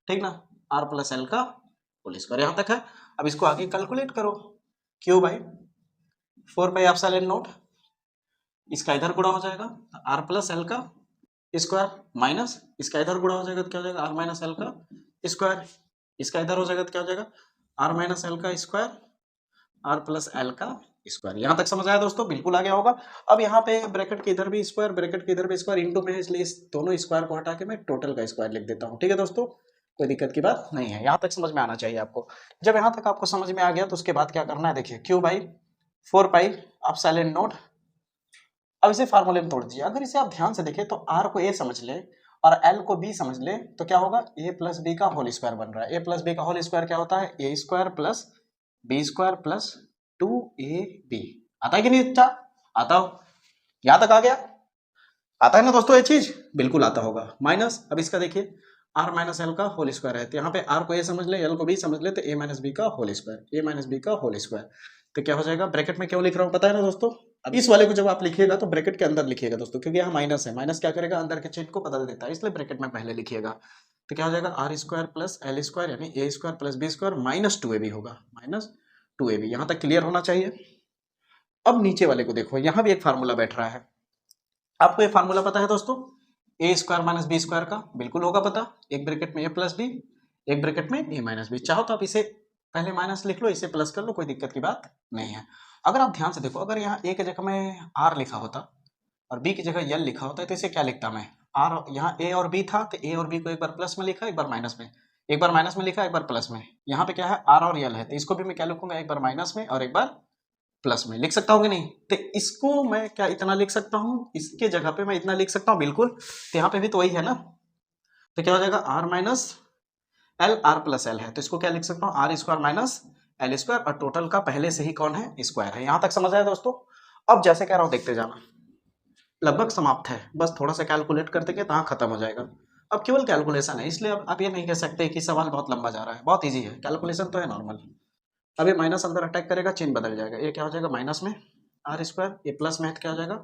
ठीक ना, r प्लस एल का होल स्क्वायर। यहां तक है। अब इसको आगे कैलकुलेट करो, Q/4 पाई एप्सिलॉन नॉट, इसका इधर गुणा हो जाएगा r प्लस एल का स्क्वायर, माइनस इसका इधर गुणा हो जाएगा तो क्या हो जाएगा r माइनस एल का स्क्वायर, इसका इधर हो जाएगा तो क्या हो जाएगा r माइनस एल का स्क्वायर, r प्लस एल का स्क्वायर। यहां तक समझ आया दोस्तों? बिल्कुल आ गया होगा। अब यहाँ पे ब्रैकेट के इधर भी स्क्वायर, ब्रैकेट के इधर भी स्क्वायर, इनटू में है, इसलिए इस दोनों स्क्वायर को हटा के मैं टोटल का स्क्वायर लिख देता हूँ। ठीक है दोस्तों, कोई दिक्कत की बात नहीं है, यहाँ तक समझ में आना चाहिए आपको। जब यहाँ तक आपको समझ में आ गया तो उसके बाद क्या करना है, देखिए Q/4 पाई एप्सिलॉन नॉट। अब इसे फार्मूले में तोड़ दीजिए। अगर इसे आप ध्यान से देखें तो आर को ए समझ ले और एल को बी समझ ले, तो क्या होगा? ए प्लस बी का होल स्क्वायर बन रहा है। ए प्लस बी का होल स्क्वायर क्या होता है? A square plus b square plus 2ab। आता है कि नहीं? अच्छा आता हो? यहां तक आ गया? आता है ना दोस्तों ये चीज? बिल्कुल आता होगा। माइनस, अब इसका देखिए आर माइनस एल का होल स्क्वायर है, तो यहाँ पे आर को ए समझ ले, एल को बी समझ ले, तो ए माइनस बी का होल स्क्वायर, ए माइनस बी का होल स्क्वायर। तो क्या हो जाएगा? ब्रैकेट में क्यों लिख रहा हूँ पता है ना दोस्तों? अब इस वाले को जब आप लिखिएगा तो ब्रैकेट के अंदर लिखिएगा दोस्तों, क्योंकि यहाँ माइनस है। माइनस क्या करेगा? अंदर के चिन्ह को बदल देता है, इसलिए ब्रैकेट में पहले लिखिएगा। तो क्या हो जाएगा? Are square plus L square यानी a square plus b square minus 2ab होगा, माइनस 2ab। यहाँ तक क्लियर होना चाहिए। अब नीचे वाले को देखो, यहाँ भी एक फार्मूला बैठ रहा है। आपको ये फार्मूला पता है दोस्तों? ए स्क्वायर माइनस बी स्क्वायर का बिल्कुल होगा पता। एक ब्रैकेट में ए प्लस बी, एक ब्रैकेट में ए माइनस बी। चाहो तो आप इसे पहले माइनस लिख लो, इसे प्लस कर लो, कोई दिक्कत की बात नहीं है। अगर आप ध्यान से देखो, अगर यहाँ ए की जगह में आर लिखा होता और बी की जगह यल लिखा होता है तो इसे क्या लिखता मैं, आर, यहाँ ए और बी था तो ए और बी को एक बार प्लस में लिखा, एक बार माइनस में, एक बार माइनस में लिखा, एक बार प्लस में। यहाँ पे क्या है, आर और यल है तो इसको भी मैं क्या लिखूंगा, एक बार माइनस में और एक बार प्लस में। लिख सकता हूँ कि नहीं? तो इसको मैं क्या इतना लिख सकता हूँ, इसके जगह पे मैं इतना लिख सकता हूँ बिल्कुल। तो यहाँ पे भी तो वही है ना, तो क्या हो जाएगा R minus L, R plus L है तो इसको क्या लिख सकता हूँ, R square minus L square, और टोटल का पहले से ही कौन है, स्क्वायर है। यहां तक समझ आया दोस्तों? अब जैसे कह रहा हूं देखते जाना, लगभग समाप्त है, बस थोड़ा सा कैलकुलेट कर देंगे तो हाँ खत्म हो जाएगा। अब केवल कैलकुलेशन है, इसलिए अब आप ये नहीं कह सकते कि सवाल बहुत लंबा जा रहा है, बहुत इजी है, कैलकुलेशन तो है नॉर्मल। अब ये माइनस अंदर अटैक करेगा, चिन्ह बदल जाएगा, ये क्या हो जाएगा माइनस में आर स्क्वायर, ये प्लस में है तो क्या हो जाएगा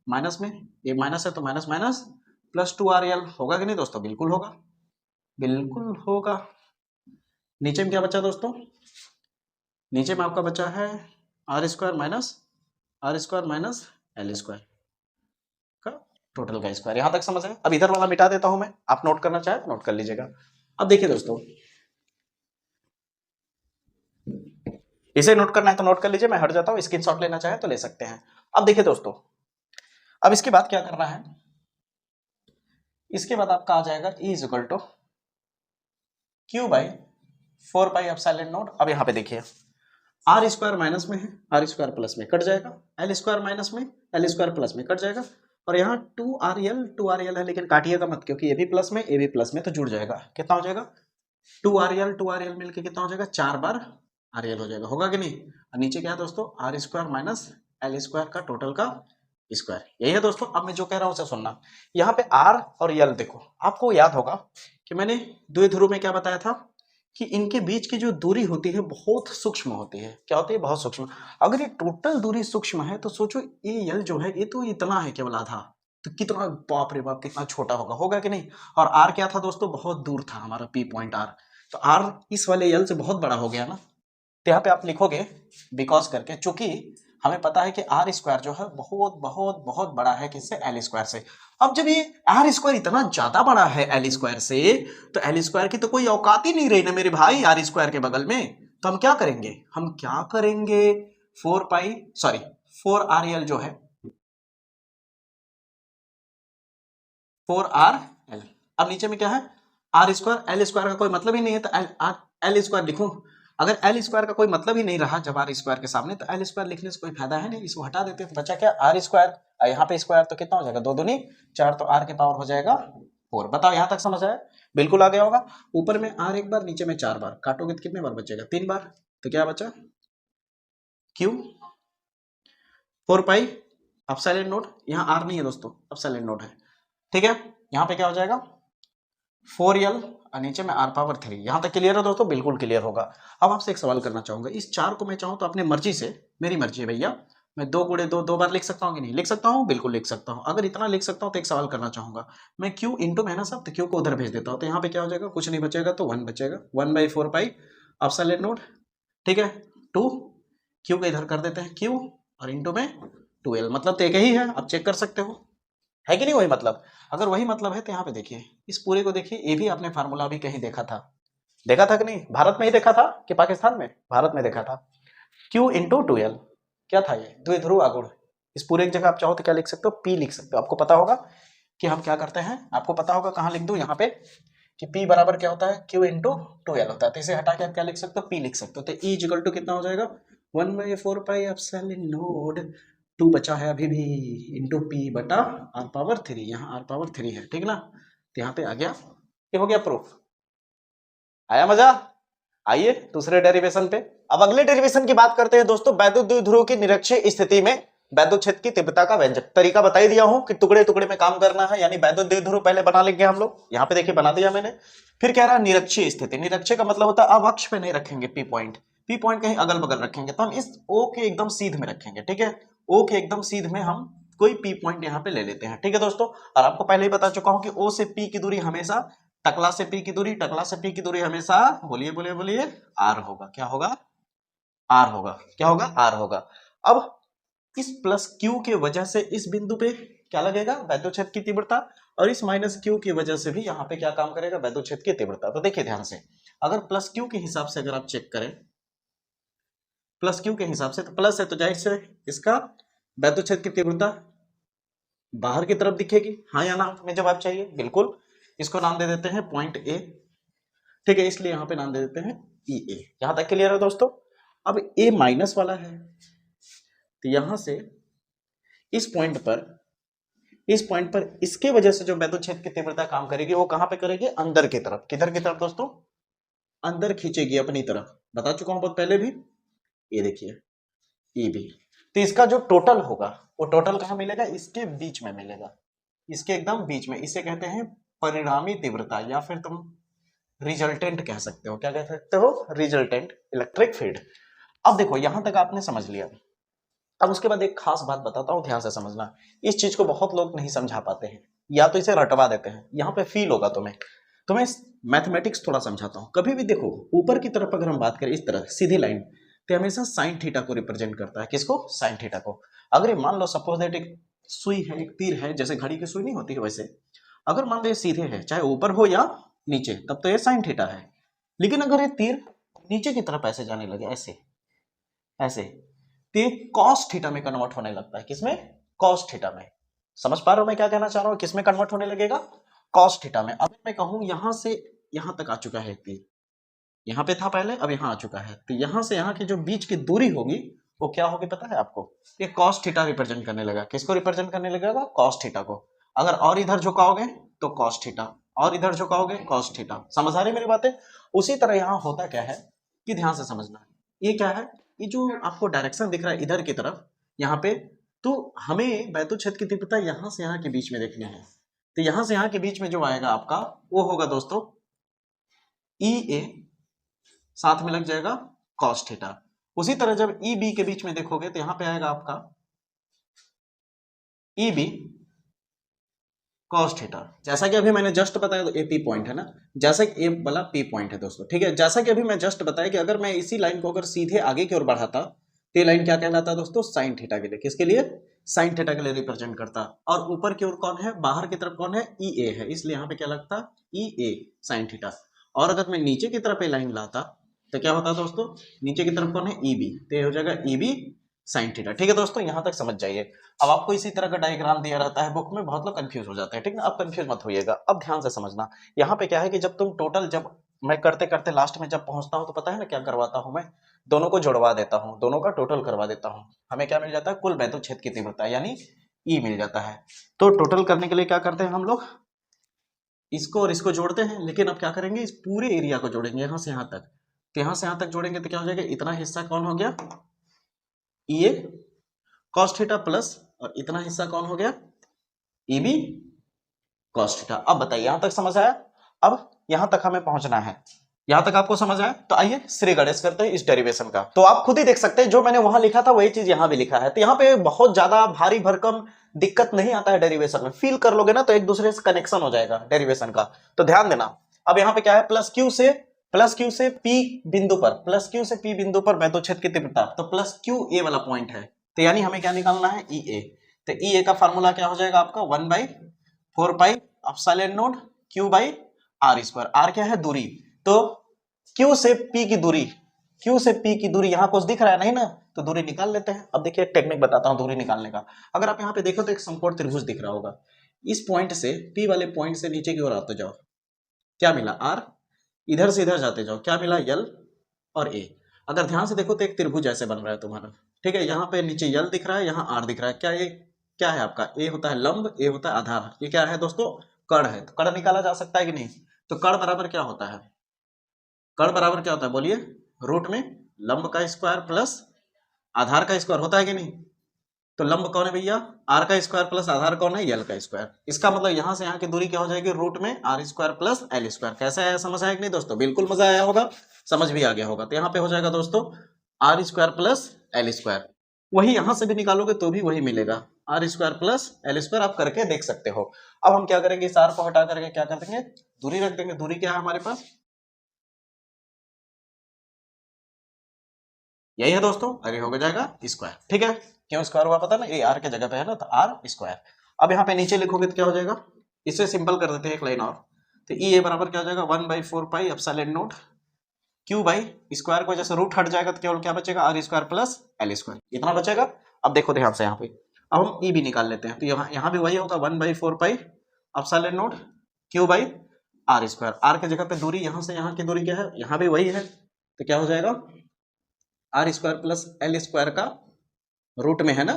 माइनस में, ये माइनस है तो माइनस माइनस प्लस 2 RL होगा कि नहीं दोस्तों? बिल्कुल होगा, बिल्कुल होगा। नीचे में क्या बचा दोस्तों, नीचे में आपका बचा है are square minus L square का टोटल का स्क्वायर। यहां तक समझ है? अब इधर वाला मिटा देता हूं मैं, आप नोट करना चाहे नोट कर लीजिएगा। अब देखिए दोस्तों, इसे नोट करना है तो नोट कर लीजिए, मैं हट जाता हूं, स्क्रीनशॉट लेना चाहे तो ले सकते हैं। अब देखिए दोस्तों, अब इसके बाद क्या करना है, इसके बाद आपका आ जाएगा E is equal to Q by 4 pi epsilon nought. अब यहाँ पे देखिए आर स्क्वायर माइनस में है, आर स्क्वायर प्लस में कट जाएगा, एल स्क्वायर माइनस में, एल स्क्वायर प्लस में कट जाएगा, और यहाँ 2 RL है, लेकिन काटिएगा मत क्योंकि ये भी प्लस में ये भी प्लस में, तो जुड़ जाएगा, कितना हो जाएगा 2 RL मिलके कितना हो जाएगा 4 बार RL हो जाएगा, होगा कि नहीं? और नीचे क्या है दोस्तों, R square minus L square का टोटल का स्क्वायर। यही है दोस्तों। अब मैं जो कह रहा हूं उसे सुनना, यहाँ पे आर और यल देखो, आपको याद होगा कि मैंने द्विध्रुव में क्या बताया था कि इनके बीच की जो दूरी होती है बहुत सूक्ष्म होती है। क्या होती है? बहुत सूक्ष्म। अगर ये टोटल दूरी सूक्ष्म है तो सोचो ये यल जो है ये तो इतना है केवल आधा, तो कितना बाप रे बाप कितना छोटा होगा, होगा कि नहीं? और आर क्या था दोस्तों, बहुत दूर था हमारा पी पॉइंट आर, तो आर इस वाले यल से बहुत बड़ा हो गया ना। तो यहाँ पे आप लिखोगे बिकॉज करके, चूंकि हमें पता है कि आर स्क्वायर जो है बहुत बहुत बहुत बड़ा है किससे, एल स्क्वायर से। अब जब ये आर स्क्वायर इतना ज्यादा बड़ा है एल स्क्वायर से, तो एल स्क्वायर की तो कोई औकात ही नहीं रही ना मेरे भाई आर स्क्वायर के बगल में। तो हम क्या करेंगे, हम क्या करेंगे, 4 RL जो है 4RL। अब नीचे में क्या है आर स्क्वायर, एल स्क्वायर का कोई मतलब ही नहीं है तो एल स्क्वायर लिखूं। अगर एल स्क्वायर का कोई मतलब ही नहीं रहा जब आर स्क्वायर के सामने, तो एल स्क्वायर लिखने से कोई फायदा है नहीं, इसको हटा देते हैं तो बचा क्या आर स्क्वायर, यहाँ पे स्क्वायर तो कितना हो जाएगा 2 दूनी 4, तो आर के पावर हो जाएगा 4। बताओ यहां तक समझ आया? बिल्कुल आ गया होगा। ऊपर में आर एक बार, नीचे में 4 बार, काटोगे तो कितने बार बचेगा 3 बार, तो क्या बचा क्यू 4 पाई एप्सिलॉन नॉट, यहाँ आर नहीं है दोस्तों एप्सिलॉन नॉट है, ठीक है। यहाँ पे क्या हो जाएगा 4L और नीचे में R⁻3। यहां तक क्लियर है दोस्तों? बिल्कुल क्लियर होगा। अब आपसे एक सवाल करना चाहूंगा, इस 4 को मैं चाहूं तो अपने मर्जी से, मेरी मर्जी है भैया, मैं 2 गुणे 2 2 बार लिख सकता हूं कि नहीं? लिख सकता हूं, बिल्कुल लिख सकता हूं। अगर इतना लिख सकता हूं तो एक सवाल करना चाहूंगा, मैं Q इंटू में है ना सब, तो Q को उधर भेज देता हूं, तो यहाँ पे क्या हो जाएगा, कुछ नहीं बचेगा तो 1 बचेगा, 1/4 पाई एप्सिलॉन नॉट, ठीक है। 2 Q को इधर कर देते हैं Q, और इंटू में 2L, मतलब तो एक ही है, आप चेक कर सकते हो, है कि नहीं वही मतलब? अगर वही मतलब है तो यहाँ पे देखिए इस पूरे को देखिए, ये भी आपने फार्मूला भी कहीं देखा था कि नहीं? भारत में ही देखा था कि पाकिस्तान में? भारत में देखा था। Q इंटू 2L क्या था ये, द्विध्रुव आघूर्ण। इस पूरे की जगह आप चाहो तो क्या लिख सकते हो, P लिख सकते हो। आपको पता होगा कि हम क्या करते हैं, आपको पता होगा, कहाँ लिख दूं यहाँ पे कि P बराबर क्या होता है, Q इंटू 2L होता है, तो इसे हटा के आप क्या लिख सकते हो, P लिख सकते हो। तो E इक्वल टू कितना हो जाएगा 1/4 पाई एप्सिलॉन नॉट, 2 बचा है अभी भी, इंटू P बटा R⁻3, यहाँ R⁻3 है, ठीक ना। तो यहाँ पे आ गया, ये हो गया प्रूफ। आया मजा? आइए दूसरे डेरिवेशन पे। अब अगले डेरिवेशन की बात करते हैं दोस्तों, वैद्युत द्विध्रुव की निरक्षीय स्थिति में वैद्युत क्षेत्र की तीव्रता का व्यंजक। तरीका बता ही दिया हूं कि टुकड़े टुकड़े में काम करना है, यानी वैद्युत द्विध्रुव पहले बना लेंगे हम लोग, यहाँ पे देखिए बना दिया मैंने। फिर कह रहा है निरक्षीय स्थिति, निरक्षीय का मतलब होता है अब अक्ष पे नहीं रखेंगे पी पॉइंट कहीं अगल बगल रखेंगे, तो हम इस ओ के एकदम सीध में रखेंगे, ठीक है। ओ के एकदम सीध में हम कोई पी पॉइंट यहाँ पे ले लेते हैं, ठीक है दोस्तों। और आपको पहले ही बता चुका हूं कि ओ से पी की दूरी हमेशा, टकला से पी की दूरी, टकला से पी की दूरी हमेशा, बोलिए बोलिए बोलिए, आर होगा। क्या होगा? आर होगा। क्या होगा? आर होगा। अब इस प्लस क्यू के वजह से इस बिंदु पे क्या लगेगा, वैद्युत क्षेत्र की तीव्रता, और इस माइनस क्यू की वजह से भी यहाँ पे क्या काम करेगा, वैद्युत क्षेत्र की तीव्रता। तो देखिए ध्यान से, अगर प्लस क्यू के हिसाब से अगर आप चेक करें, प्लस क्यू के हिसाब से, तो प्लस है तो जाहिर से इसका वैद्युत क्षेत्र की तीव्रता बाहर की तरफ दिखेगी, हाँ या ना में जवाब चाहिए। बिल्कुल, इसको नाम दे देते हैं पॉइंट ए, ठीक है, इसलिए यहां पे नाम दे देते हैं ई ए। यहां तक क्लियर है दोस्तों। अब ए माइनस वाला है, तो यहां से इस पॉइंट पर इसके वजह से जो वैद्युत की तीव्रता काम करेगी वो कहां पे करेगी, अंदर की तरफ। किधर की तरफ दोस्तों, अंदर खींचेगी अपनी तरफ। बता चुका हूं बहुत पहले भी। ये देखिए ई बी, तो इसका जो टोटल होगा वो टोटल कहां मिलेगा, इसके बीच में मिलेगा, इसके एकदम बीच में। इसे कहते हैं परिणामी तीव्रता, या फिर तुम रिजल्टेंट कह सकते हो। क्या कह सकते हो, रिजल्टेंट इलेक्ट्रिक फील्ड। अब देखो यहां तक आपने समझ लिया। अब उसके बाद एक खास बात बताता हूं, ध्यान से समझना। इस चीज को बहुत लोग नहीं समझा पाते हैं, या तो इसे रटवा देते हैं। यहां पे फील होगा तुम्हें मैथमेटिक्स थोड़ा समझाता हूं। कभी भी देखो ऊपर की तरफ अगर हम बात करें, इस तरह सीधी लाइन, तो हमेशा साइन थीटा को रिप्रेजेंट करता है। किसको, साइन थीटा को। अगर ये मान लो सपोज दैट एक सुई है, एक तीर है, जैसे घड़ी की सुई नहीं होती है वैसे, अगर मान लो ये सीधे है, चाहे ऊपर हो या नीचे, तब तो ये साइन थीटा है। लेकिन अगर ये तीर नीचे की तरफ ऐसे जाने लगे, ऐसे ऐसे, तो ये कॉस थीटा में कन्वर्ट होने लगता है। किसमें, कॉस थीटा में। समझ पा रहे हो मैं क्या कहना चाह रहा हूं, किसमें कन्वर्ट होने लगेगा, कॉस थीटा में। अब मैं कहूं यहां से यहां तक आ चुका है तीर, यहां पे था पहले, अब यहां आ चुका है, तो यहां से यहां की जो बीच की दूरी होगी वो क्या होगी पता है आपको, ये कॉस थीटा रिप्रेजेंट करने लगा। किसको रिप्रेजेंट करने लगेगा, कॉस थीटा को। अगर और इधर झुकाओगे तो कॉस थीटा, और इधर झुकाओगे कॉस थीटा। समझ आ रही मेरी बातें। उसी तरह यहां होता क्या है कि ध्यान से समझना, ये क्या है, ये जो आपको डायरेक्शन दिख रहा है इधर की तरफ, यहाँ पे, तो हमें वैद्युत क्षेत्र की तीव्रता यहां से यहां के बीच में देखनी है। तो यहां से यहां के बीच में जो आएगा आपका, वो होगा दोस्तों ई ए, साथ में लग जाएगा कॉस थीटा। उसी तरह जब ई बी के बीच में देखोगे तो यहां पे आएगा आपका ई बी कॉस थीटा। जैसा कि अभी मैंने जस्ट बताया, तो ए पी पॉइंट है ना, जैसा कि ए वाला पी पॉइंट है दोस्तों, ठीक है। जैसा कि अभी मैं जस्ट बताया कि अगर मैं इसी लाइन को अगर सीधे आगे की ओर बढ़ाता, तो ये लाइन क्या कहलाता है दोस्तों, साइन थीटा के लिए। किसके लिए, साइन थीटा के लिए रिप्रेजेंट करता। और ऊपर की ओर कौन है, बाहर की तरफ कौन है, ई ए है, इसलिए यहाँ पे क्या लगता, ई ए साइन थीटा। और अगर मैं नीचे की तरफ ये लाइन लाता तो क्या होता दोस्तों, नीचे की तरफ कौन है, ई बी, तो ये हो जाएगा ई बी साइन थीटा। ठीक है दोस्तों, यहां तक समझ जाइए। अब आपको इसी तरह का डायग्राम दिया रहता है बुक में, बहुत लोग कंफ्यूज हो जाते हैं, ठीक है। अब कंफ्यूज मत होइएगा, अब ध्यान से समझना। यहाँ पे क्या है कि जब तुम टोटल, जब मैं करते करते लास्ट में जब पहुंचता हूं, तो पता है ना क्या करवाता हूं मैं, दोनों को जुड़वा देता हूं, दोनों का टोटल करवा देता हूं। हमें क्या मिल जाता है, कुल वैद्युत क्षेत्र की तीव्रता, यानी ई मिल जाता है। तो टोटल करने के लिए क्या करते हैं हम लोग, इसको और इसको जोड़ते हैं। लेकिन अब क्या करेंगे, इस पूरे एरिया को जोड़ेंगे, यहां से यहां तक। तो यहां से यहां तक जोड़ेंगे तो क्या हो जाएगा, इतना हिस्सा कौन हो गया, ई ए कॉस थीटा प्लस, और इतना हिस्सा कौन हो गया, ई बी कॉस थीटा। अब बताइए यहां तक समझ आया। अब यहां तक हमें पहुंचना है, यहां तक आपको समझ आया। तो आइए श्री गणेश करते हैं इस डेरिवेशन का। तो आप खुद ही देख सकते हैं, जो मैंने वहां लिखा था वही चीज यहां भी लिखा है। तो यहाँ पे बहुत ज्यादा भारी भरकम दिक्कत नहीं आता है डेरिवेशन में। फील कर लोगे ना तो एक दूसरे से कनेक्शन हो जाएगा डेरिवेशन का। तो ध्यान देना। अब यहाँ पे क्या है, प्लस क्यू से पी बिंदु पर, प्लस क्यू से पी बिंदु पर वैद्युत क्षेत्र की तीव्रता, तो प्लस क्यू ए वाला पॉइंट है। तो यानी हमें क्या निकालना है, ई ए। तो ई ए का फार्मूला क्या हो जाएगा आपका, 1/4 pi epsilon nought Q by are square. R क्या है, दूरी। तो क्यू से पी की दूरी, क्यू से पी की दूरी यहां कुछ दिख रहा है नहीं ना, तो दूरी निकाल लेते हैं। अब देखिए टेक्निक बताता हूं दूरी निकालने का। अगर आप यहाँ पे देखो तो एक समकोण त्रिभुज दिख रहा होगा। इस पॉइंट से, पी वाले पॉइंट से नीचे की ओर आते जाओ, क्या मिला, आर। इधर से इधर जाते जाओ, क्या मिला, यल और ए। अगर ध्यान से देखो तो एक त्रिभुज ऐसे बन रहा है तुम्हारा, ठीक है। यहाँ पे नीचे यल दिख रहा है, यहाँ आर दिख रहा है। क्या ये क्या है आपका, ए होता है लंब, ए होता है आधार। ये क्या है दोस्तों, कर्ण है। तो कर्ण निकाला जा सकता है कि नहीं। तो कर्ण बराबर क्या होता है, कर्ण बराबर क्या होता है बोलिए, रूट में लंब का स्क्वायर प्लस आधार का स्क्वायर होता है कि नहीं। तो लंब कौन है भैया, आर का स्क्वायर प्लस आधार कौन है, यल का स्क्वायर। इसका मतलब यहां से यहां की दूरी क्या हो जाएगी, रूट में R square plus L square. कैसा आया, समझ आया कि नहीं दोस्तों, बिल्कुल मजा आया होगा, समझ भी आ गया होगा। तो यहाँ पे हो जाएगा दोस्तों R square plus L square. वही यहां से भी निकालोगे तो भी वही मिलेगा, R square plus L square. आप करके देख सकते हो। अब हम क्या करेंगे, इस आर को हटा करके क्या कर देंगे, दूरी रख देंगे। दूरी क्या है हमारे पास, यही है दोस्तों, अरे हो जाएगा स्क्वायर। ठीक है, क्यों स्क्वायर हुआ पता ना, ये आर के जगह पे है ना, तो आर स्क्वायर। अब यहाँ पे नीचे लिखोगे तो क्या हो जाएगा, इसे सिंपल कर देते हैं एक लाइन और। तो ई ए बराबर क्या हो जाएगा, 1/4 pi epsilon nought Q by square को जैसे रूट हट जाएगा तो केवल क्या बचेगा, R square plus L square, इतना बचेगा। अब देखो ध्यान से यहाँ पे, अब हम ई भी निकाल लेते हैं, तो यहाँ भी वही होगा 1/4 pi epsilon nought Q by are square. R की जगह पे दूरी यहाँ से यहाँ की दूरी क्या है, यहाँ भी वही है, तो क्या हो जाएगा are square plus L square का रूट में है ना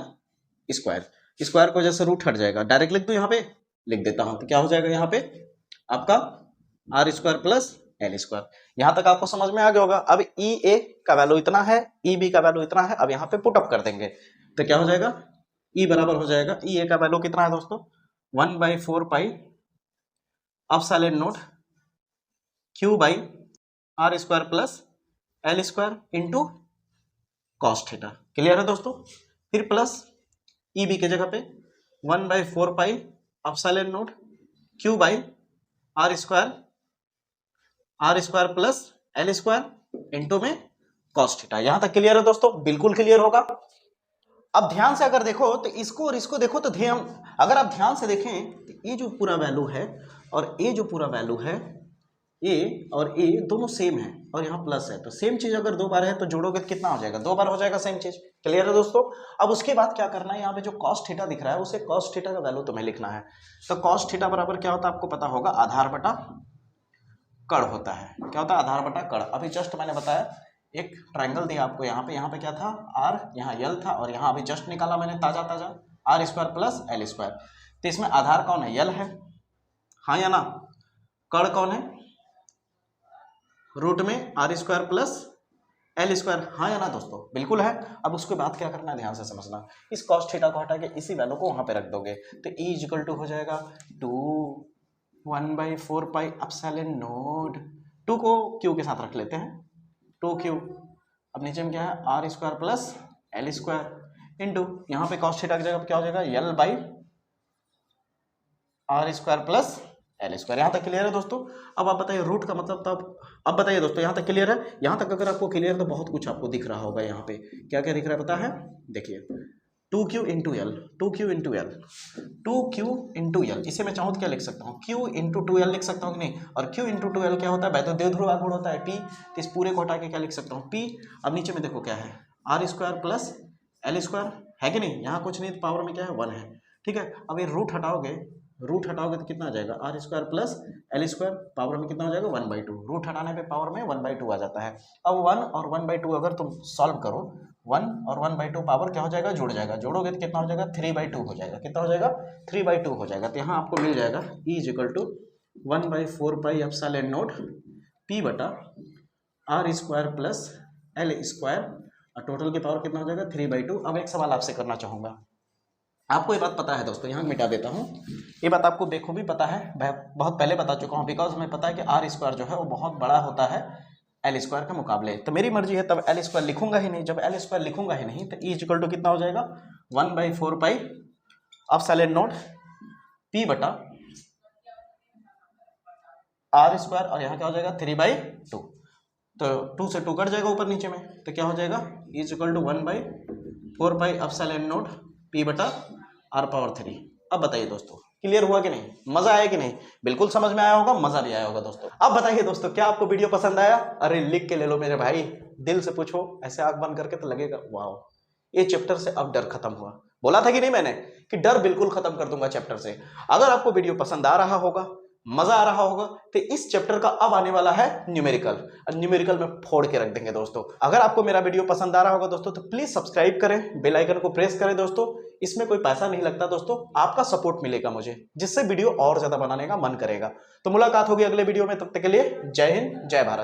स्क्वायर, स्क्वायर की वजह से रूट हट जाएगा, डायरेक्ट लिख दो, यहाँ पे लिख देता हूं, तो क्या हो जाएगा यहाँ पे आपका R square plus L square. यहां तक आपको समझ में आ गया होगा। अब ई ए का वैल्यू इतना है, ई बी का वैल्यू इतना है, अब यहाँ पे पुट अप कर देंगे, तो क्या हो जाएगा ई बराबर हो जाएगा, ई ए का वैल्यू कितना है दोस्तों 1/4 pi epsilon nought Q by are square plus L square into cos theta. Clear है दोस्तों। फिर प्लस ई बी की जगह पे 1/4 pi epsilon nought Q by are square plus L square into में कॉस थीटा। यहां तक क्लियर है दोस्तों, बिल्कुल क्लियर होगा। अब ध्यान से अगर देखो तो इसको और इसको देखो, तो ध्यान अगर आप ध्यान से देखें तो ये जो पूरा वैल्यू है और ये जो पूरा वैल्यू है, ए और ए दोनों सेम है और यहाँ प्लस है, तो सेम चीज अगर दो बार है तो जोड़ोगे तो कितना हो जाएगा, दो बार हो जाएगा सेम चीज। क्लियर है दोस्तों। अब उसके बाद क्या करना है, यहाँ पे जो कॉस थीटा दिख रहा है उसे कॉस थीटा का वैल्यू तुम्हें लिखना है। तो कॉस थीटा बराबर क्या होता है आपको पता होगा, आधार बटा कड़ होता है। क्या होता है, आधार बटा कड़। अभी जस्ट मैंने बताया एक ट्राइंगल दिया आपको, यहाँ पे क्या था आर, यहाँ यल था, और यहाँ अभी जस्ट निकाला मैंने ताजा R square plus L square. तो इसमें आधार कौन है, यल है, हाँ या ना, कड़ कौन है, रूट में R square plus L square, हाँ या ना दोस्तों, बिल्कुल है। अब उसके बाद क्या करना है, ध्यान से समझना, इस कॉस थीटा को हटा के इसी वैल्यू को वहां पे रख दोगे, तो ई इक्वल टू हो जाएगा 1/4 पाई एप्सिलॉन नॉट, 2 को क्यू के साथ रख लेते हैं, 2q, अब नीचे में क्या है are square plus L square into यहाँ पे कॉस थीटा की जगह क्या हो जाएगा l by are square plus L square. यहाँ तक क्लियर है दोस्तों। अब आप बताइए रूट का मतलब, तब अब बताइए दोस्तों यहाँ तक क्लियर है। यहाँ तक अगर आपको क्लियर है तो बहुत कुछ आपको दिख रहा होगा। यहाँ पे क्या क्या दिख रहा है पता है, देखिए 2q into L, 2q into L, 2q into L, इसे मैं चाहूँ तो क्या लिख सकता हूँ, q इंटू 2l लिख सकता हूँ कि नहीं, और q इंटू 2l क्या होता है, वैद्युत ध्रुवागुण होता है p, तो इस पूरे को हटा के क्या लिख सकता हूँ p। अब नीचे में देखो क्या है are square plus L square, है कि नहीं, यहाँ कुछ नहीं, पावर में क्या है 1 है, ठीक है। अब ये रूट हटाओगे तो कितना आ जाएगा are square plus L square, power में कितना हो जाएगा 1/2, रूट हटाने पे पावर में 1/2 आ जाता है। अब 1 और 1/2 अगर तुम सॉल्व करो, 1 और 1/2 पावर क्या हो जाएगा, जुड़ जाएगा, जोड़ोगे तो कितना हो जाएगा 3/2 हो जाएगा, कितना हो जाएगा 3/2 हो जाएगा। तो यहाँ आपको मिल जाएगा E = 1/4 pi epsilon nought P बटा R square plus L square, और टोटल की पावर कितना हो जाएगा 3/2। अब एक सवाल आपसे करना चाहूँगा, आपको ये बात पता है दोस्तों, यहाँ मिटा देता हूँ, ये बात आपको बेखूबी पता है, बहुत पहले बता चुका हूँ, बिकॉज हमें पता है कि आर स्क्वायर जो है वो बहुत बड़ा होता है एल स्क्वायर के मुकाबले। तो मेरी मर्जी है तब एल स्क्वायर लिखूंगा ही नहीं, जब एल स्क्वायर लिखूंगा ही नहीं तो E = कितना हो जाएगा 1/4 पाई एप्सिलॉन नॉट P बटा आर स्क्वायर, और यहाँ क्या हो जाएगा 3/2, तो 2 से 2 कट जाएगा ऊपर नीचे में, तो क्या हो जाएगा E = 1/4 pi epsilon nought P बटा आर पावर 3। अब बताइए दोस्तों क्लियर हुआ कि नहीं, मजा आया कि नहीं, बिल्कुल समझ में आया होगा, मजा भी आया होगा दोस्तों। अब बताइए दोस्तों क्या आपको वीडियो पसंद आया, अरे लिख के ले लो मेरे भाई, दिल से पूछो, ऐसे आंख बंद करके तो लगेगा वाह, ये चैप्टर से अब डर खत्म हुआ। बोला था कि नहीं मैंने कि डर बिल्कुल खत्म कर दूंगा चैप्टर से। अगर आपको वीडियो पसंद आ रहा होगा, मजा आ रहा होगा, तो इस चैप्टर का अब आने वाला है न्यूमेरिकल, और न्यूमेरिकल में फोड़ के रख देंगे दोस्तों। अगर आपको मेरा वीडियो पसंद आ रहा होगा दोस्तों तो प्लीज सब्सक्राइब करें, बेल आइकन को प्रेस करें दोस्तों, इसमें कोई पैसा नहीं लगता दोस्तों, आपका सपोर्ट मिलेगा मुझे, जिससे वीडियो और ज्यादा बनाने का मन करेगा। तो मुलाकात होगी अगले वीडियो में, तब तक के लिए जय हिंद जय भारत।